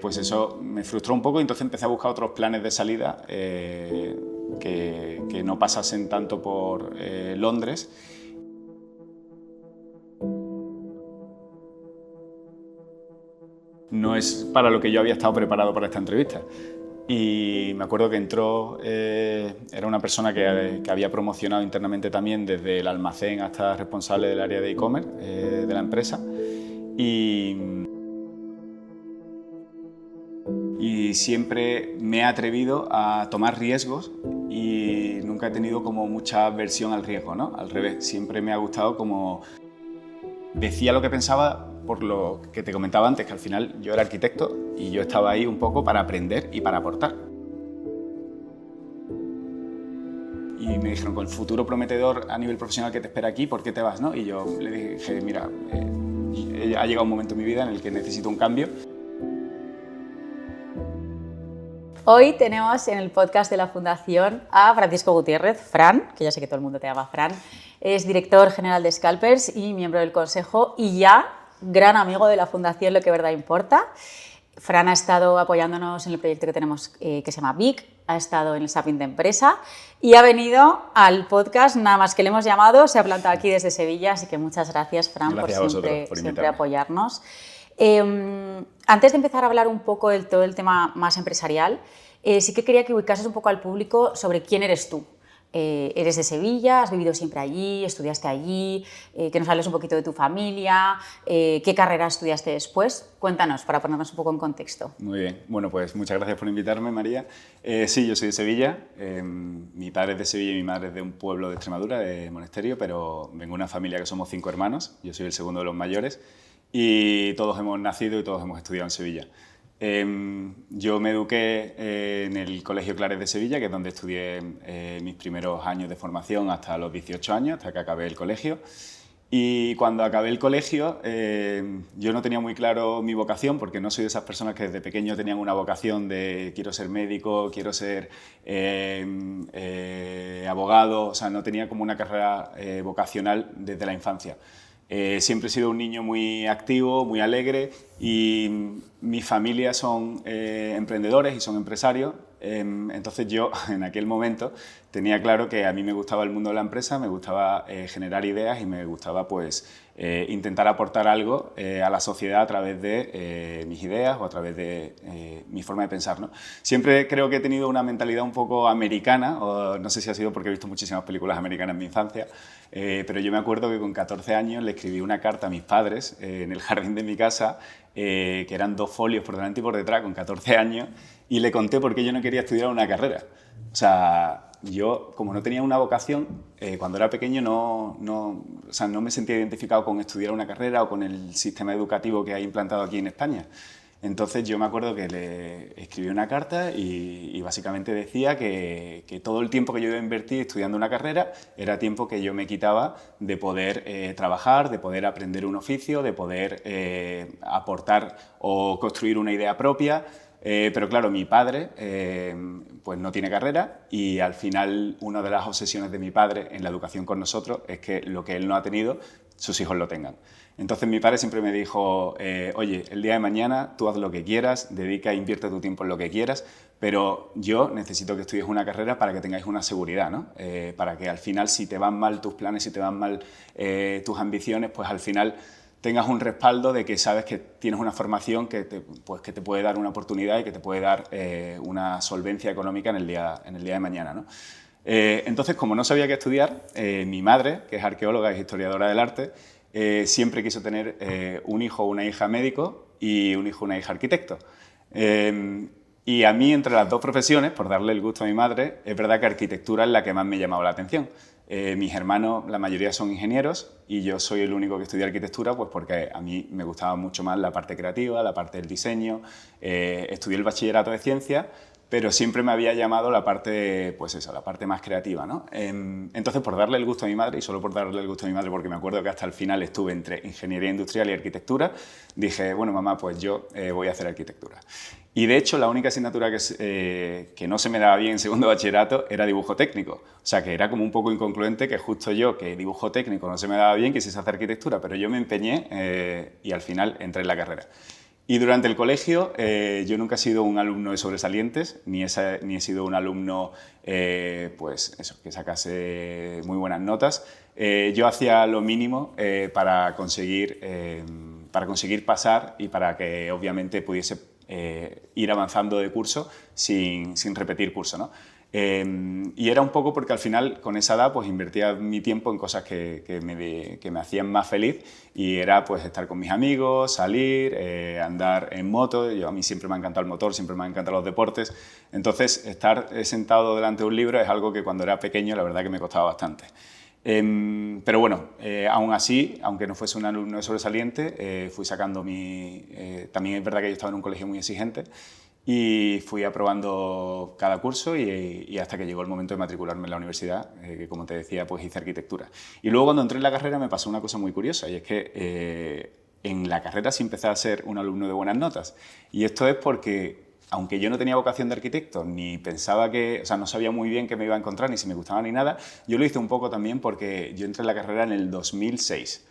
Pues eso me frustró un poco y entonces empecé a buscar otros planes de salida que no pasasen tanto por Londres. No es para lo que yo había estado preparado para esta entrevista. Y me acuerdo que entró, era una persona que había promocionado internamente también desde el almacén hasta responsable del área de e-commerce de la empresa. Y siempre me he atrevido a tomar riesgos y nunca he tenido como mucha aversión al riesgo, ¿no? Al revés, siempre me ha gustado como... Decía lo que pensaba por lo que te comentaba antes, que al final yo era arquitecto y yo estaba ahí un poco para aprender y para aportar. Y me dijeron, con el futuro prometedor a nivel profesional que te espera aquí, ¿por qué te vas, no? Y yo le dije, mira, ha llegado un momento en mi vida en el que necesito un cambio. Hoy tenemos en el podcast de la Fundación a Francisco Gutiérrez, Fran, que ya sé que todo el mundo te llama Fran. Es director general de Scalpers y miembro del consejo y ya gran amigo de la Fundación Lo que Verdad Importa. Fran ha estado apoyándonos en el proyecto que tenemos que se llama VIC, ha estado en el Sapin de Empresa y ha venido al podcast, nada más que le hemos llamado, se ha plantado aquí desde Sevilla, así que muchas gracias, Fran, Gracias por por siempre apoyarnos. Antes de empezar a hablar un poco de todo el tema más empresarial, sí que quería que ubicases un poco al público sobre quién eres tú. Eres de Sevilla, has vivido siempre allí, estudiaste allí, que nos hables un poquito de tu familia, qué carrera estudiaste después. Cuéntanos, para ponernos un poco en contexto. Muy bien, bueno, pues muchas gracias por invitarme, María. Sí, yo soy de Sevilla, mi padre es de Sevilla y mi madre es de un pueblo de Extremadura, de Monesterio, pero vengo de una familia que somos 5 hermanos, yo soy el segundo de los mayores y todos hemos nacido y todos hemos estudiado en Sevilla. Yo me eduqué en el Colegio Claret de Sevilla, que es donde estudié mis primeros años de formación hasta los 18 años, hasta que acabé el colegio. Y cuando acabé el colegio, yo no tenía muy claro mi vocación, porque no soy de esas personas que desde pequeño tenían una vocación de quiero ser médico, quiero ser abogado, o sea, no tenía como una carrera vocacional desde la infancia. Siempre he sido un niño muy activo, muy alegre y mi familia son emprendedores y son empresarios. Entonces yo en aquel momento tenía claro que a mí me gustaba el mundo de la empresa, me gustaba generar ideas y me gustaba pues intentar aportar algo a la sociedad a través de mis ideas o a través de mi forma de pensar, ¿no? Siempre creo que he tenido una mentalidad un poco americana, o no sé si ha sido porque he visto muchísimas películas americanas en mi infancia, pero yo me acuerdo que con 14 años le escribí una carta a mis padres en el jardín de mi casa, que eran 2 folios por delante y por detrás, con 14 años, y le conté por qué yo no quería estudiar una carrera. O sea, yo, como no tenía una vocación, cuando era pequeño no me sentía identificado con estudiar una carrera o con el sistema educativo que hay implantado aquí en España. Entonces yo me acuerdo que le escribí una carta y básicamente decía que todo el tiempo que yo iba a invertir estudiando una carrera era tiempo que yo me quitaba de poder trabajar, de poder aprender un oficio, de poder aportar o construir una idea propia. Pero claro, mi padre pues no tiene carrera y al final una de las obsesiones de mi padre en la educación con nosotros es que lo que él no ha tenido, sus hijos lo tengan. Entonces mi padre siempre me dijo, oye, el día de mañana tú haz lo que quieras, invierte tu tiempo en lo que quieras, pero yo necesito que estudies una carrera para que tengáis una seguridad, ¿no? Para que al final, si te van mal tus planes, si te van mal tus ambiciones, pues al final tengas un respaldo de que sabes que tienes una formación que te puede dar una oportunidad y que te puede dar una solvencia económica en el día de mañana, ¿no? Entonces, como no sabía qué estudiar, mi madre, que es arqueóloga y historiadora del arte, siempre quiso tener un hijo o una hija médico y un hijo o una hija arquitecto. Y a mí, entre las dos profesiones, por darle el gusto a mi madre, es verdad que arquitectura es la que más me llamaba la atención. Mis hermanos, la mayoría son ingenieros y yo soy el único que estudia arquitectura pues porque a mí me gustaba mucho más la parte creativa, la parte del diseño. Estudié el bachillerato de ciencias, pero siempre me había llamado la parte, pues eso, la parte más creativa, ¿no? Entonces, por darle el gusto a mi madre, y solo por darle el gusto a mi madre, porque me acuerdo que hasta el final estuve entre ingeniería industrial y arquitectura, dije, bueno, mamá, pues yo voy a hacer arquitectura. Y de hecho, la única asignatura que no se me daba bien en segundo bachillerato era dibujo técnico. O sea, que era como un poco inconcluente que justo yo, que dibujo técnico no se me daba bien, quisiese hacer arquitectura, pero yo me empeñé y al final entré en la carrera. Y durante el colegio yo nunca he sido un alumno de sobresalientes, ni he sido un alumno pues eso, que sacase muy buenas notas. Yo hacía lo mínimo para conseguir pasar y para que obviamente pudiese ir avanzando de curso sin repetir curso, ¿no? Y era un poco porque al final con esa edad pues invertía mi tiempo en cosas que me hacían más feliz, y era pues estar con mis amigos, salir, andar en moto. A mí siempre me ha encantado el motor, siempre me han encantado los deportes, entonces estar sentado delante de un libro es algo que cuando era pequeño la verdad que me costaba bastante. Pero bueno, aún así, aunque no fuese un alumno sobresaliente, fui sacando también es verdad que yo estaba en un colegio muy exigente y fui aprobando cada curso y hasta que llegó el momento de matricularme en la universidad, que como te decía, pues hice arquitectura. Y luego cuando entré en la carrera me pasó una cosa muy curiosa, y es que en la carrera sí empecé a ser un alumno de buenas notas. Y esto es porque, aunque yo no tenía vocación de arquitecto, ni pensaba o sea, no sabía muy bien qué me iba a encontrar, ni si me gustaba ni nada, yo lo hice un poco también porque yo entré en la carrera en el 2006.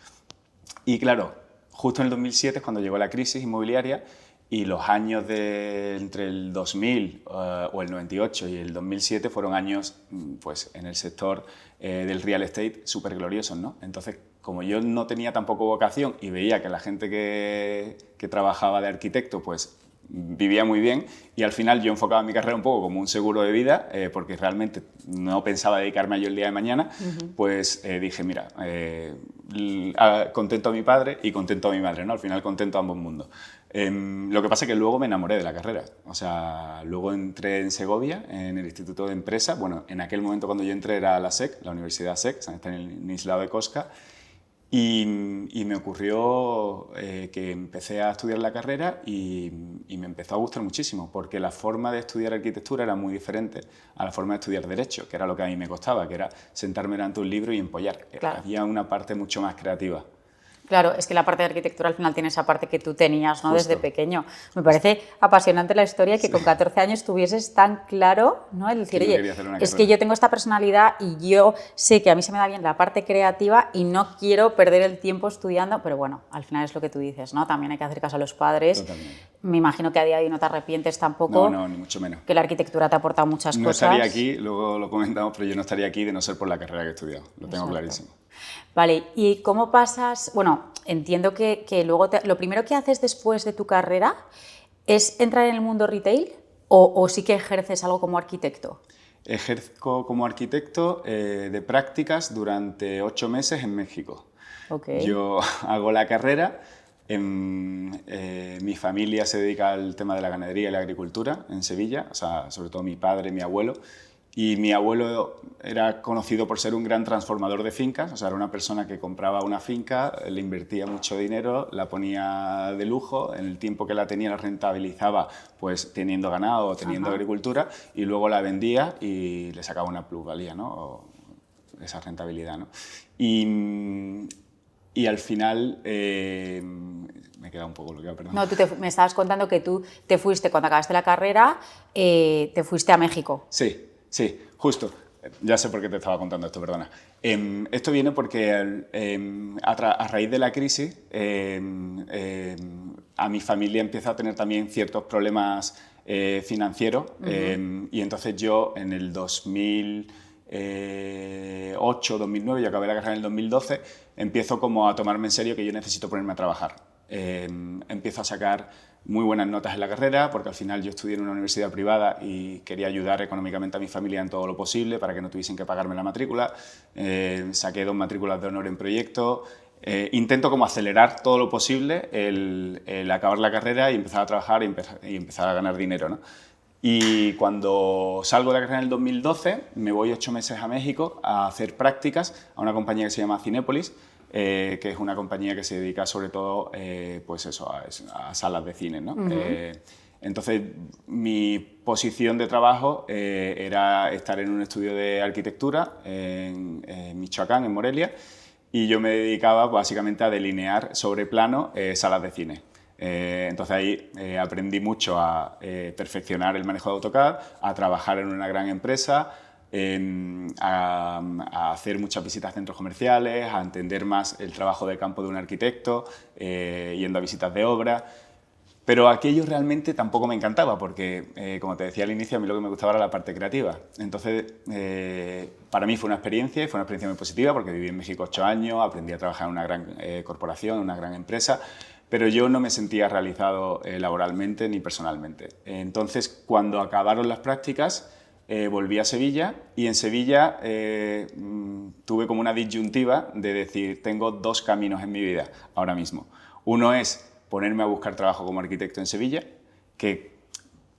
Y claro, justo en el 2007 es cuando llegó la crisis inmobiliaria, y los años entre el 2000 o el 98 y el 2007 fueron años pues, en el sector del real estate súper gloriosos, ¿no? Entonces, como yo no tenía tampoco vocación y veía que la gente que trabajaba de arquitecto pues vivía muy bien, y al final yo enfocaba mi carrera un poco como un seguro de vida, porque realmente no pensaba dedicarme a ello el día de mañana, pues dije, mira, contento a mi padre y contento a mi madre, ¿no? Al final contento a ambos mundos. Lo que pasa es que luego me enamoré de la carrera. O sea, luego entré en Segovia, en el Instituto de Empresa. Bueno, en aquel momento cuando yo entré era la SEC, la Universidad SEC, está en el Islado de Cosca. Y me ocurrió que empecé a estudiar la carrera y me empezó a gustar muchísimo, porque la forma de estudiar arquitectura era muy diferente a la forma de estudiar derecho, que era lo que a mí me costaba, que era sentarme delante de un libro y empollar. Claro. Había una parte mucho más creativa. Claro, es que la parte de arquitectura al final tiene esa parte que tú tenías, ¿no? Desde pequeño. Me parece apasionante la historia que con 14 años tuvieses tan claro, ¿no? El decir, oye, es que yo tengo esta personalidad y yo sé que a mí se me da bien la parte creativa y no quiero perder el tiempo estudiando, pero bueno, al final es lo que tú dices, ¿no? También hay que hacer caso a los padres. Totalmente. Me imagino que a día de hoy no te arrepientes tampoco. No, ni mucho menos. Que la arquitectura te ha aportado muchas cosas. No estaría aquí, luego lo comentamos, pero yo no estaría aquí de no ser por la carrera que he estudiado, lo tengo clarísimo. Vale, ¿y cómo pasas? Bueno, entiendo que luego lo primero que haces después de tu carrera es entrar en el mundo retail, o sí que ejerces algo como arquitecto. Ejerzo como arquitecto de prácticas durante 8 meses en México. Okay. Yo hago la carrera, mi familia se dedica al tema de la ganadería y la agricultura en Sevilla, o sea, sobre todo mi padre y mi abuelo. Y mi abuelo era conocido por ser un gran transformador de fincas, o sea, era una persona que compraba una finca, le invertía mucho dinero, la ponía de lujo, en el tiempo que la tenía la rentabilizaba pues teniendo ganado o teniendo agricultura, y luego la vendía y le sacaba una plusvalía, ¿no? O esa rentabilidad, ¿no? Y al final me queda un poco bloqueado, perdón. No, me estabas contando que tú te fuiste, cuando acabaste la carrera, te fuiste a México. Sí, justo. Ya sé por qué te estaba contando esto, perdona. Esto viene porque a raíz de la crisis a mi familia empieza a tener también ciertos problemas financieros, y entonces yo en el 2008, 2009, yo acabé la carrera en el 2012, empiezo como a tomarme en serio que yo necesito ponerme a trabajar. Empiezo a sacar muy buenas notas en la carrera, porque al final yo estudié en una universidad privada y quería ayudar económicamente a mi familia en todo lo posible para que no tuviesen que pagarme la matrícula. Saqué 2 matrículas de honor en proyecto. Intento como acelerar todo lo posible el acabar la carrera y empezar a trabajar y empezar a ganar dinero, ¿no? Y cuando salgo de la carrera en el 2012, me voy 8 meses a México a hacer prácticas a una compañía que se llama Cinépolis, que es una compañía que se dedica sobre todo pues eso, a salas de cine, ¿no? Entonces, mi posición de trabajo era estar en un estudio de arquitectura en Michoacán, en Morelia, y yo me dedicaba básicamente a delinear sobre plano salas de cine. Entonces ahí aprendí mucho a perfeccionar el manejo de AutoCAD, a trabajar en una gran empresa, a hacer muchas visitas a centros comerciales, a entender más el trabajo de campo de un arquitecto, yendo a visitas de obra. Pero aquello realmente tampoco me encantaba porque, como te decía al inicio, a mí lo que me gustaba era la parte creativa. Entonces, para mí fue una experiencia y fue una experiencia muy positiva porque viví en México 8 años, aprendí a trabajar en una gran corporación, en una gran empresa, pero yo no me sentía realizado laboralmente ni personalmente. Entonces, cuando acabaron las prácticas, volví a Sevilla y en Sevilla tuve como una disyuntiva de decir, tengo dos caminos en mi vida ahora mismo. Uno es ponerme a buscar trabajo como arquitecto en Sevilla, que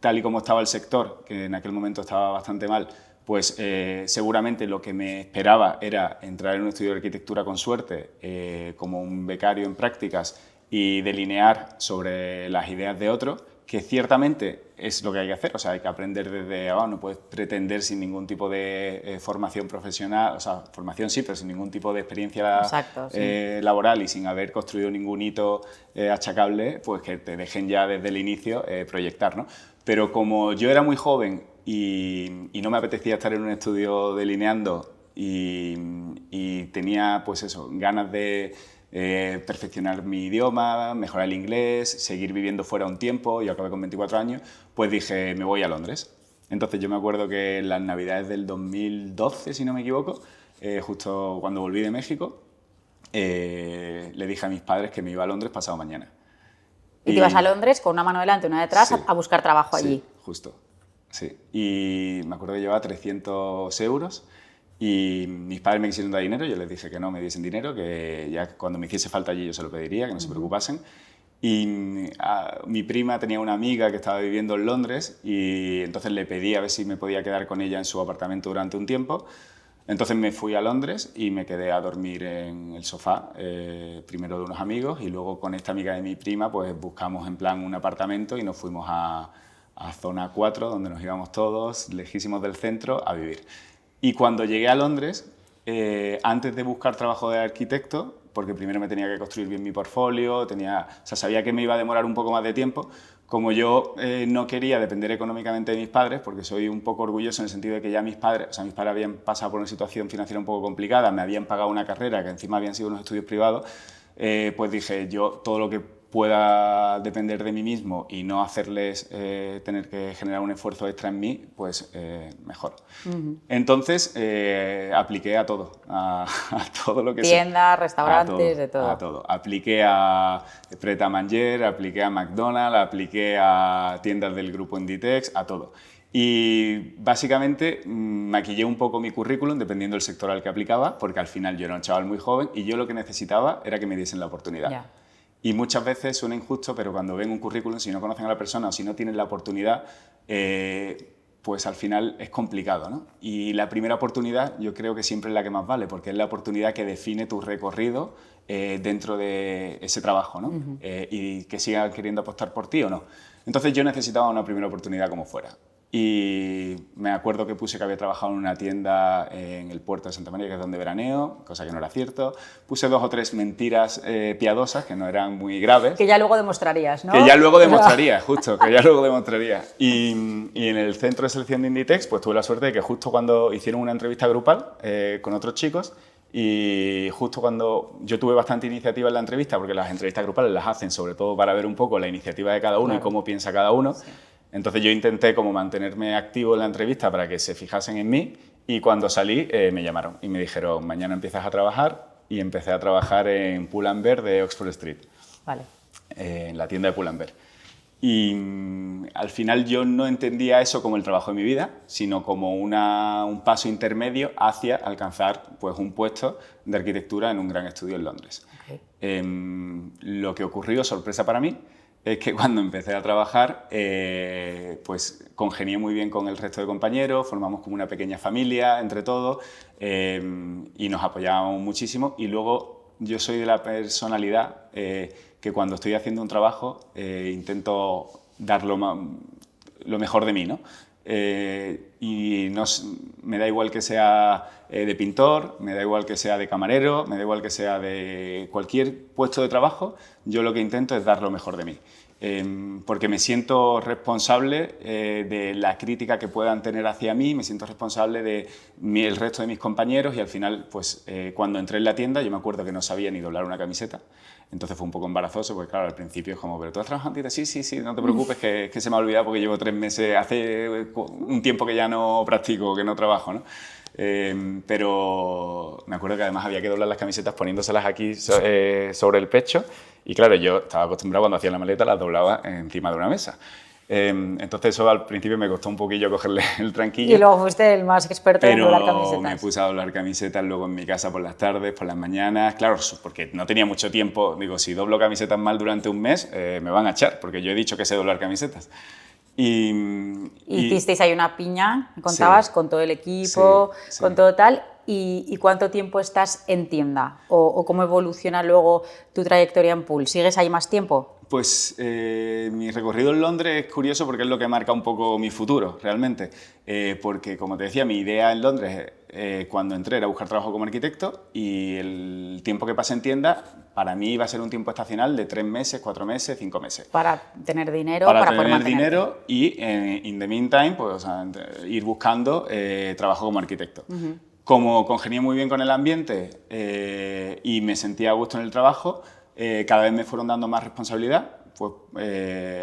tal y como estaba el sector, que en aquel momento estaba bastante mal, pues seguramente lo que me esperaba era entrar en un estudio de arquitectura con suerte, como un becario en prácticas y delinear sobre las ideas de otro, que ciertamente es lo que hay que hacer, o sea, hay que aprender desde abajo, no puedes pretender sin ningún tipo de formación profesional, o sea, formación sí, pero sin ningún tipo de experiencia Exacto, sí. laboral y sin haber construido ningún hito achacable, pues que te dejen ya desde el inicio proyectar, ¿no? Pero como yo era muy joven y no me apetecía estar en un estudio delineando y tenía, pues eso, ganas de perfeccionar mi idioma, mejorar el inglés, seguir viviendo fuera un tiempo, yo acabé con 24 años, pues dije, me voy a Londres. Entonces yo me acuerdo que en las navidades del 2012, si no me equivoco, justo cuando volví de México, le dije a mis padres que me iba a Londres pasado mañana. Y te ibas a Londres con una mano delante y una detrás Sí, a buscar trabajo allí. Sí, justo. Sí. Y me acuerdo que llevaba 300 euros y mis padres me quisieron dar dinero, yo les dije que no me diesen dinero, que ya cuando me hiciese falta allí yo se lo pediría, que no se preocupasen. Y mi prima tenía una amiga que estaba viviendo en Londres y entonces le pedí a ver si me podía quedar con ella en su apartamento durante un tiempo. Entonces me fui a Londres y me quedé a dormir en el sofá, primero de unos amigos y luego con esta amiga de mi prima pues buscamos en plan un apartamento y nos fuimos a zona 4, donde nos íbamos todos, lejísimos del centro, a vivir. Y cuando llegué a Londres, antes de buscar trabajo de arquitecto, porque primero me tenía que construir bien mi portfolio, sabía que me iba a demorar un poco más de tiempo, como yo no quería depender económicamente de mis padres, porque soy un poco orgulloso en el sentido de que ya mis padres habían pasado por una situación financiera un poco complicada, me habían pagado una carrera que encima habían sido unos estudios privados, pues dije, yo todo lo que pueda depender de mí mismo y no hacerles tener que generar un esfuerzo extra en mí, pues mejor. Entonces apliqué a todo, a todo lo que sea. Tiendas, restaurantes, de todo. A todo. Apliqué a Pret a Manger, apliqué a McDonald's, apliqué a tiendas del grupo Inditex, a todo. Y básicamente maquillé un poco mi currículum dependiendo del sector al que aplicaba, porque al final yo era un chaval muy joven y yo lo que necesitaba era que me diesen la oportunidad. Ya. Y muchas veces suena injusto, pero cuando ven un currículum, si no conocen a la persona o si no tienen la oportunidad, pues al final es complicado, ¿no? Y la primera oportunidad yo creo que siempre es la que más vale, porque es la oportunidad que define tu recorrido dentro de ese trabajo, ¿no? Y que sigan queriendo apostar por ti o no. Entonces yo necesitaba una primera oportunidad como fuera. Y me acuerdo que puse que había trabajado en una tienda en el puerto de Santa María, que es donde veraneo, cosa que no era cierto. Puse 2 o 3 mentiras piadosas, que no eran muy graves. Que ya luego demostrarías, ¿no? Que ya luego demostraría, justo, que ya luego demostraría. Y en el centro de selección de Inditex, pues tuve la suerte de que justo cuando hicieron una entrevista grupal con otros chicos, y justo cuando yo tuve bastante iniciativa en la entrevista, porque las entrevistas grupales las hacen sobre todo para ver un poco la iniciativa de cada uno y cómo piensa cada uno. Sí. Entonces yo intenté como mantenerme activo en la entrevista para que se fijasen en mí y cuando salí me llamaron y me dijeron mañana empiezas a trabajar y empecé a trabajar en Pull&Bear de Oxford Street, vale. En la tienda de Pull&Bear. Y al final yo no entendía eso como el trabajo de mi vida, sino como un paso intermedio hacia alcanzar pues, un puesto de arquitectura en un gran estudio en Londres. Okay. Lo que ocurrió, sorpresa para mí, es que cuando empecé a trabajar, pues congenié muy bien con el resto de compañeros, formamos como una pequeña familia entre todos y nos apoyábamos muchísimo. Y luego yo soy de la personalidad que cuando estoy haciendo un trabajo intento dar lo mejor de mí, ¿no? Y me da igual que sea de pintor, me da igual que sea de camarero, me da igual que sea de cualquier puesto de trabajo, yo lo que intento es dar lo mejor de mí. porque me siento responsable de la crítica que puedan tener hacia mí, me siento responsable de el resto de mis compañeros y al final, pues cuando entré en la tienda yo me acuerdo que no sabía ni doblar una camiseta, entonces fue un poco embarazoso porque claro, al principio es como, pero tú has trabajado en tienda, sí, no te preocupes que se me ha olvidado porque llevo 3 meses, hace un tiempo que ya no practico, que no trabajo, ¿no? Pero me acuerdo que además había que doblar las camisetas poniéndoselas aquí sobre el pecho y claro, yo estaba acostumbrado cuando hacía la maleta las doblaba encima de una mesa. Entonces eso al principio me costó un poquillo cogerle el tranquillo. Y luego fuiste el más experto en doblar camisetas. Pero me puse a doblar camisetas luego en mi casa por las tardes, por las mañanas, claro, porque no tenía mucho tiempo. Digo, si doblo camisetas mal durante un mes, me van a echar, porque yo he dicho que sé doblar camisetas. Y hicisteis ahí una piña, me contabas, sí, con todo el equipo, sí. Con todo tal. ¿Y cuánto tiempo estás en tienda? ¿O cómo evoluciona luego tu trayectoria en Pool? ¿Sigues ahí más tiempo? Pues mi recorrido en Londres es curioso porque es lo que marca un poco mi futuro, realmente. Porque, como te decía, mi idea en Londres, cuando entré, era buscar trabajo como arquitecto y el tiempo que pasé en tienda, para mí iba a ser un tiempo estacional de 3 meses, 4 meses, 5 meses. Para tener dinero, para poder tener mantenerte. dinero y, in the meantime, pues, o sea, ir buscando trabajo como arquitecto. Como congenié muy bien con el ambiente y me sentía a gusto en el trabajo, cada vez me fueron dando más responsabilidad. Pues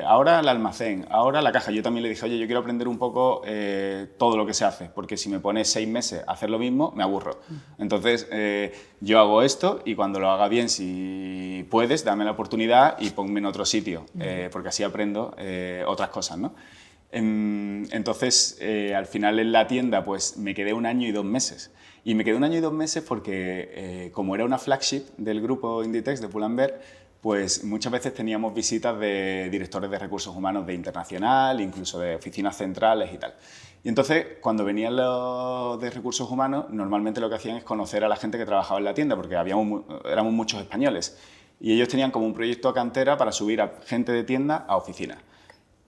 ahora el almacén, ahora la caja. Yo también le dije, oye, yo quiero aprender un poco todo lo que se hace, porque si me pones 6 meses a hacer lo mismo, me aburro. Entonces, yo hago esto y cuando lo haga bien, si puedes, dame la oportunidad y ponme en otro sitio, porque así aprendo otras cosas, ¿no? Entonces, al final en la tienda pues me quedé 1 año y 2 meses. Y me quedé 1 año y 2 meses porque, como era una flagship del grupo Inditex de Pull&Bear, pues muchas veces teníamos visitas de directores de recursos humanos de Internacional, incluso de oficinas centrales y tal. Y entonces, cuando venían los de recursos humanos, normalmente lo que hacían es conocer a la gente que trabajaba en la tienda, porque éramos muchos españoles. Y ellos tenían como un proyecto a cantera para subir a gente de tienda a oficina.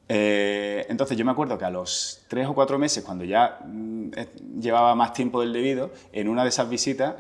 Entonces yo me acuerdo que a los 3 o 4 meses, cuando ya llevaba más tiempo del debido, en una de esas visitas,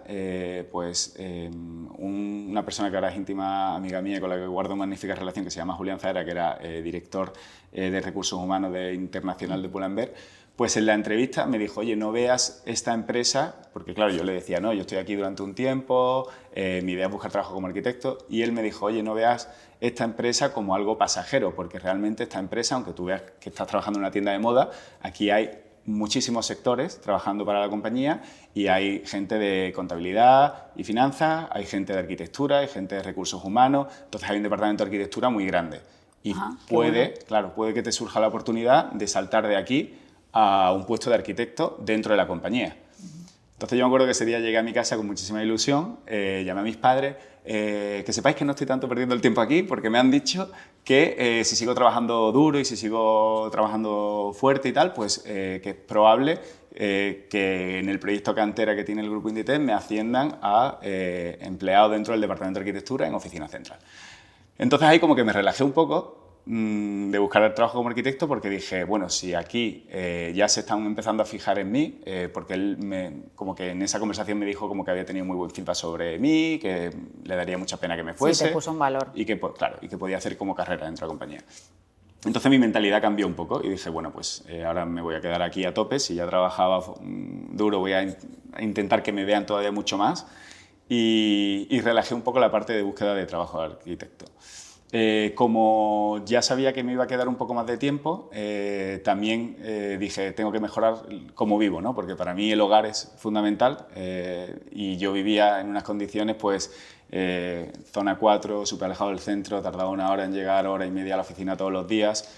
una persona que ahora es íntima amiga mía, con la que guardo una magnífica relación, que se llama Julián Zahera, que era director de Recursos Humanos de Internacional de Pull&Bear, pues en la entrevista me dijo, oye, no veas esta empresa, porque claro, yo le decía, no, yo estoy aquí durante un tiempo, mi idea es buscar trabajo como arquitecto, y él me dijo, oye, no veas esta empresa como algo pasajero, porque realmente esta empresa, aunque tú veas que estás trabajando en una tienda de moda, aquí hay muchísimos sectores trabajando para la compañía y hay gente de contabilidad y finanzas, hay gente de arquitectura, hay gente de recursos humanos, entonces hay un departamento de arquitectura muy grande. Y puede que te surja la oportunidad de saltar de aquí a un puesto de arquitecto dentro de la compañía. Entonces yo me acuerdo que ese día llegué a mi casa con muchísima ilusión, llamé a mis padres, que sepáis que no estoy tanto perdiendo el tiempo aquí porque me han dicho que si sigo trabajando duro y si sigo trabajando fuerte y tal, pues que es probable que en el proyecto cantera que tiene el Grupo Inditex me asciendan a empleado dentro del Departamento de Arquitectura en Oficina Central. Entonces ahí como que me relajé un poco de buscar el trabajo como arquitecto porque dije, bueno, si aquí ya se están empezando a fijar en mí, porque él como que en esa conversación me dijo como que había tenido muy buen feedback sobre mí, que le daría mucha pena que me fuese. Sí, te puso en valor. Y que, claro, y que podía hacer como carrera dentro de la compañía. Entonces mi mentalidad cambió un poco y dije, bueno, pues ahora me voy a quedar aquí a tope, si ya trabajaba duro voy a intentar que me vean todavía mucho más y relajé un poco la parte de búsqueda de trabajo de arquitecto. Como ya sabía que me iba a quedar un poco más de tiempo, también dije, tengo que mejorar cómo vivo, ¿no? Porque para mí el hogar es fundamental y yo vivía en unas condiciones, pues, zona 4, súper alejado del centro, tardaba 1 hora en llegar, 1 hora y media a la oficina todos los días,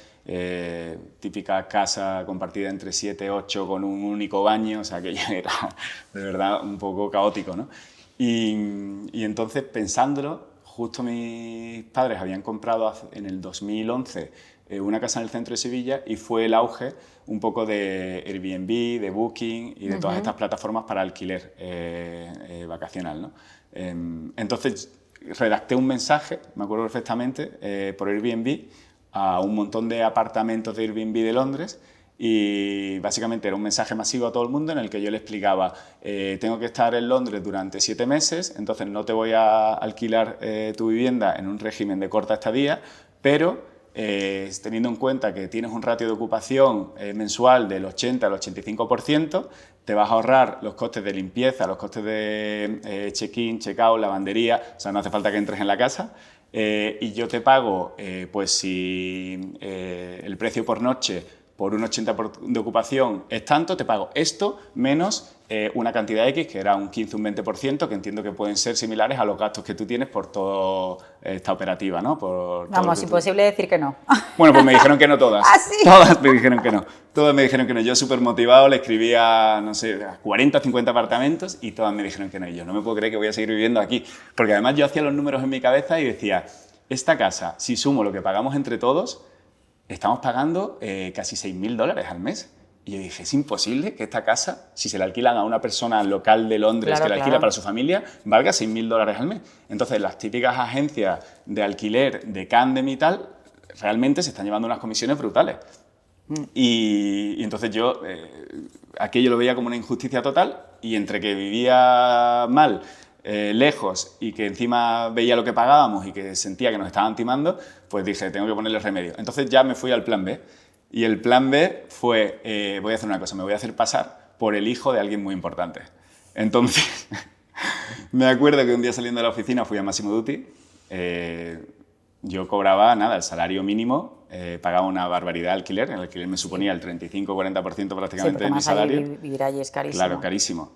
típica casa compartida entre 7, 8 con un único baño, o sea que ya era de verdad un poco caótico, ¿no? Y entonces, pensándolo, justo mis padres habían comprado en el 2011 una casa en el centro de Sevilla y fue el auge un poco de Airbnb, de Booking y de todas estas plataformas para alquiler vacacional, ¿no? Entonces redacté un mensaje, me acuerdo perfectamente, por Airbnb a un montón de apartamentos de Airbnb de Londres y básicamente era un mensaje masivo a todo el mundo en el que yo le explicaba tengo que estar en Londres durante 7 meses, entonces no te voy a alquilar tu vivienda en un régimen de corta estadía, pero teniendo en cuenta que tienes un ratio de ocupación mensual del 80 al 85%, te vas a ahorrar los costes de limpieza, los costes de check-in, check-out, lavandería, o sea, no hace falta que entres en la casa. Y yo te pago, pues si el precio por noche por un 80% de ocupación es tanto, te pago esto menos una cantidad X, que era un 15 o un 20%, que entiendo que pueden ser similares a los gastos que tú tienes por toda esta operativa, ¿no? Vamos, imposible decir que no. Bueno, pues me dijeron que no todas. ¿Ah, sí? Todas me dijeron que no. Todas me dijeron que no. Yo súper motivado, le escribía, no sé, 40 o 50 apartamentos y todas me dijeron que no. Y yo no me puedo creer que voy a seguir viviendo aquí. Porque además yo hacía los números en mi cabeza y decía, esta casa, si sumo lo que pagamos entre todos, estamos pagando casi $6.000 al mes. Y yo dije, es imposible que esta casa, si se la alquilan a una persona local de Londres, claro, que la alquila para su familia, valga $6.000 al mes. Entonces, las típicas agencias de alquiler de Camden y tal, realmente se están llevando unas comisiones brutales. Y entonces yo aquello lo veía como una injusticia total, y entre que vivía mal, lejos, y que encima veía lo que pagábamos y que sentía que nos estaban timando, pues dije, tengo que ponerle remedio. Entonces ya me fui al plan B. Y el plan B fue, voy a hacer una cosa, me voy a hacer pasar por el hijo de alguien muy importante. Entonces, me acuerdo que un día saliendo de la oficina fui a Massimo Dutti, yo cobraba, nada, el salario mínimo, pagaba una barbaridad de alquiler, el alquiler me suponía el 35-40% prácticamente de mi salario. Vivir allí es carísimo. Claro, carísimo.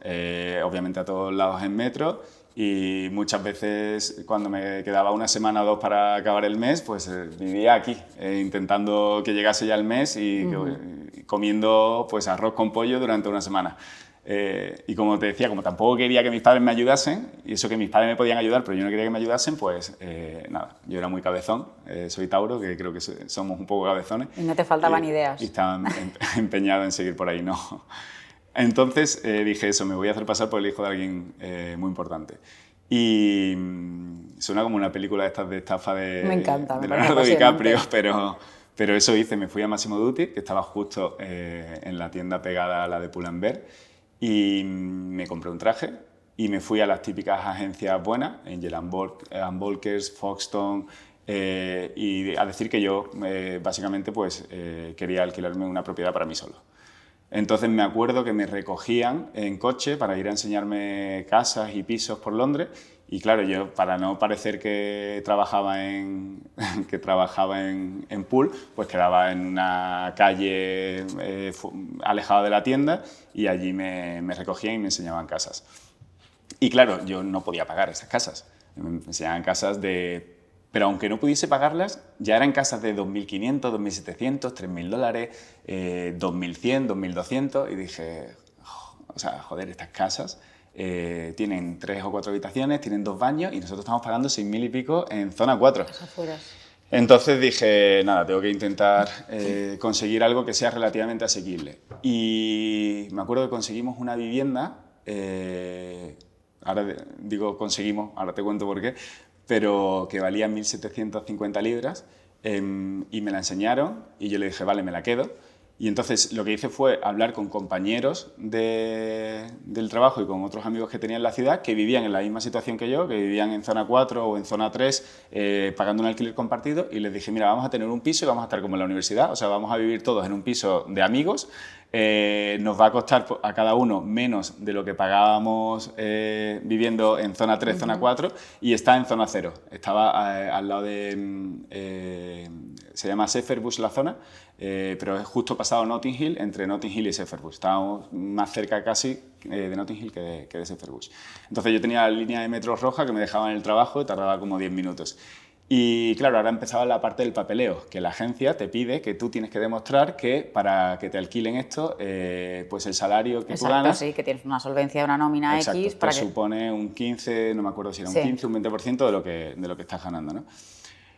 Obviamente a todos lados en metro, y muchas veces cuando me quedaba una semana o dos para acabar el mes, pues vivía aquí, intentando que llegase ya el mes y comiendo pues arroz con pollo durante una semana. Y como te decía, como tampoco quería que mis padres me ayudasen, y eso que mis padres me podían ayudar, pero yo no quería que me ayudasen, pues nada, yo era muy cabezón, soy Tauro, que creo que somos un poco cabezones. Y no te faltaban ideas. Y estaba empeñado en seguir por ahí, no. Entonces dije eso, me voy a hacer pasar por el hijo de alguien muy importante. Y suena como una película de estas de estafa de Leonardo DiCaprio, pero eso hice, me fui a Massimo Dutti, que estaba justo en la tienda pegada a la de Pull&Bear, y me compré un traje y me fui a las típicas agencias buenas, Angel & Volkers, Foxton, y a decir que yo básicamente pues, quería alquilarme una propiedad para mí solo. Entonces me acuerdo que me recogían en coche para ir a enseñarme casas y pisos por Londres, y claro, yo para no parecer que trabajaba en Pool, pues quedaba en una calle alejada de la tienda, y allí me recogían y me enseñaban casas. Y claro, yo no podía pagar esas casas, me enseñaban casas de... Pero aunque no pudiese pagarlas, ya eran casas de $2.500, $2.700, $3.000, $2.100, $2.200, y dije, o sea, joder, estas casas tienen 3 o 4 habitaciones, tienen 2 baños, y nosotros estamos pagando 6.000 y pico en zona 4. Entonces dije, nada, tengo que intentar conseguir algo que sea relativamente asequible. Y me acuerdo que conseguimos una vivienda, ahora digo conseguimos, ahora te cuento por qué, pero que valía 1.750 libras, y me la enseñaron y yo le dije, vale, me la quedo. Y entonces lo que hice fue hablar con compañeros del trabajo y con otros amigos que tenía en la ciudad, que vivían en la misma situación que yo, que vivían en zona 4 o en zona 3, pagando un alquiler compartido, y les dije, mira, vamos a tener un piso y vamos a estar como en la universidad, o sea, vamos a vivir todos en un piso de amigos, nos va a costar a cada uno menos de lo que pagábamos viviendo en zona 3, zona 4, y está en zona 0. Estaba al lado de... se llama Shepherd's la zona, pero es justo pasado Notting Hill, entre Notting Hill y Shepherd's. Estábamos más cerca casi de Notting Hill que de Shepherd's. Entonces yo tenía la línea de metro roja que me dejaba en el trabajo y tardaba como 10 minutos. Y claro, ahora empezaba la parte del papeleo, que la agencia te pide que tú tienes que demostrar que para que te alquilen esto, pues el salario que tú ganas... sí, que tienes una solvencia, una nómina exacto, X... Para te supone un 15, no me acuerdo si era un 15 o un 20% de lo que estás ganando, ¿no?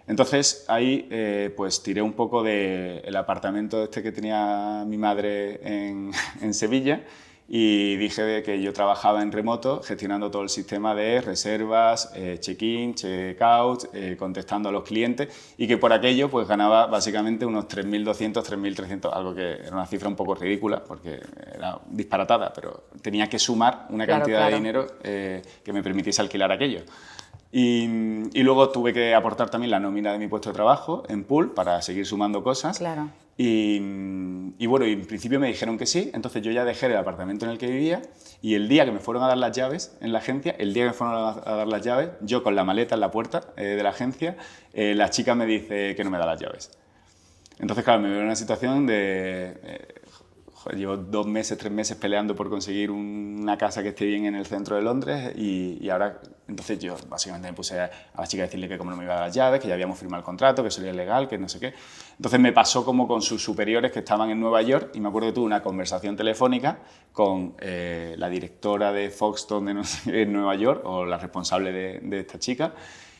Entonces ahí pues tiré un poco del apartamento este que tenía mi madre en Sevilla, y dije que yo trabajaba en remoto gestionando todo el sistema de reservas, check-in, check-out, contestando a los clientes, y que por aquello pues ganaba básicamente unos 3.200, 3.300, algo que era una cifra un poco ridícula porque era disparatada, pero tenía que sumar una cantidad de dinero que me permitiese alquilar aquello. Y luego tuve que aportar también la nómina de mi puesto de trabajo en Pool para seguir sumando cosas. Claro. Y bueno, y en principio me dijeron que sí, entonces yo ya dejé el apartamento en el que vivía y el día que me fueron a dar las llaves en la agencia, el día que me fueron a dar las llaves, yo con la maleta en la puerta de la agencia, la chica me dice que no me da las llaves. Entonces, claro, me veo en una situación de... joder, llevo 2 meses, 3 meses peleando por conseguir una casa que esté bien en el centro de Londres y ahora... Entonces yo básicamente me puse a la chica a decirle que como no me iba a dar las llaves, que ya habíamos firmado el contrato, que eso era ilegal, que no sé qué. Entonces me pasó como con sus superiores que estaban en Nueva York y me acuerdo que tuve una conversación telefónica con la directora de Foxton de no sé qué, en Nueva York, o la responsable de esta chica,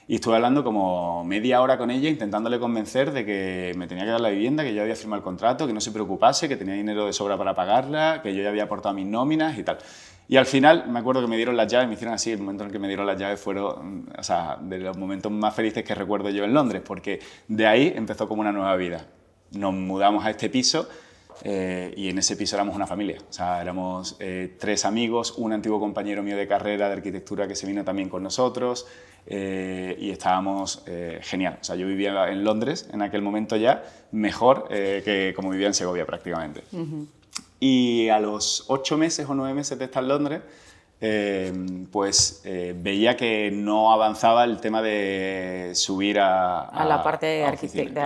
y estuve hablando como media hora con ella intentándole convencer de que me tenía que dar la vivienda, que yo había firmado el contrato, que no se preocupase, que tenía dinero de sobra para pagarla, que yo ya había aportado mis nóminas y tal. Y al final me acuerdo que me dieron las llaves, me hicieron así, el momento en el que me dieron las llaves fueron, o sea, de los momentos más felices que recuerdo yo en Londres, porque de ahí empezó como una nueva vida. Nos mudamos a este piso y en ese piso éramos una familia. O sea, éramos 3 amigos, un antiguo compañero mío de carrera de arquitectura que se vino también con nosotros y estábamos genial. O sea, yo vivía en Londres en aquel momento ya mejor que como vivía en Segovia prácticamente. Y a los 8 meses o 9 meses de estar en Londres, veía que no avanzaba el tema de subir a la parte de arquitecto.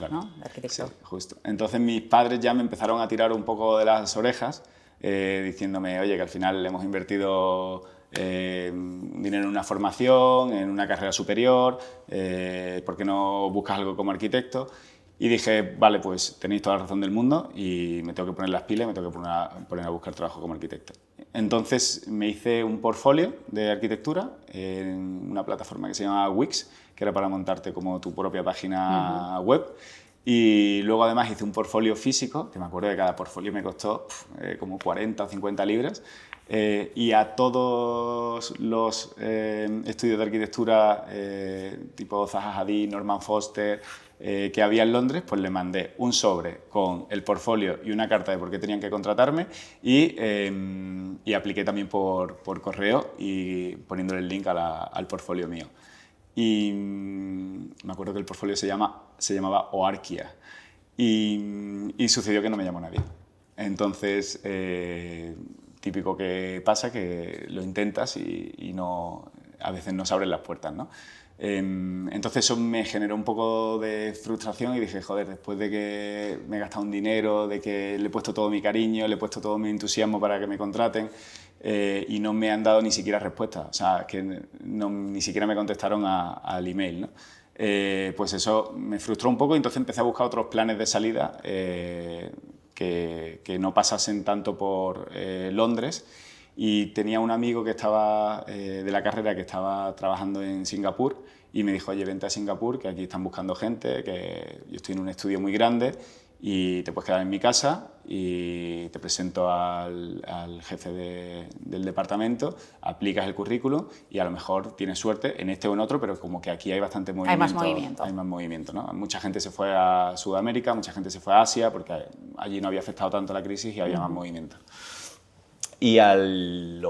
¿no? De arquitecto. Sí, justo. Entonces mis padres ya me empezaron a tirar un poco de las orejas diciéndome, oye, que al final hemos invertido dinero en una formación, en una carrera superior, ¿por qué no buscas algo como arquitecto? Y dije, vale, pues tenéis toda la razón del mundo y me tengo que poner las pilas y me tengo que poner a buscar trabajo como arquitecto. Entonces me hice un portfolio de arquitectura en una plataforma que se llama Wix, que era para montarte como tu propia página web. Y luego además hice un portfolio físico, que me acuerdo que cada portfolio me costó como 40 o 50 libras. Y a todos los estudios de arquitectura tipo Zaha Hadid, Norman Foster, que había en Londres, pues le mandé un sobre con el portfolio y una carta de por qué tenían que contratarme y apliqué también por correo y poniéndole el link al portfolio mío. Y me acuerdo que el portfolio se llamaba Oarquia y sucedió que no me llamó nadie. Entonces, típico que pasa, que lo intentas y no, a veces no se abren las puertas, ¿no? Entonces eso me generó un poco de frustración y dije, joder, después de que me he gastado un dinero, de que le he puesto todo mi cariño, le he puesto todo mi entusiasmo para que me contraten y no me han dado ni siquiera respuesta, o sea, que ni siquiera me contestaron al email, ¿no? Pues eso me frustró un poco y entonces empecé a buscar otros planes de salida que no pasasen tanto por Londres. Y tenía un amigo que estaba de la carrera que estaba trabajando en Singapur y me dijo, oye, vente a Singapur, que aquí están buscando gente, que yo estoy en un estudio muy grande y te puedes quedar en mi casa y te presento al jefe del departamento, aplicas el currículum y a lo mejor tienes suerte en este o en otro, pero como que aquí hay bastante movimiento. Hay más movimiento. Hay más movimiento, ¿no? Mucha gente se fue a Sudamérica, mucha gente se fue a Asia porque allí no había afectado tanto la crisis y había más movimiento. Y al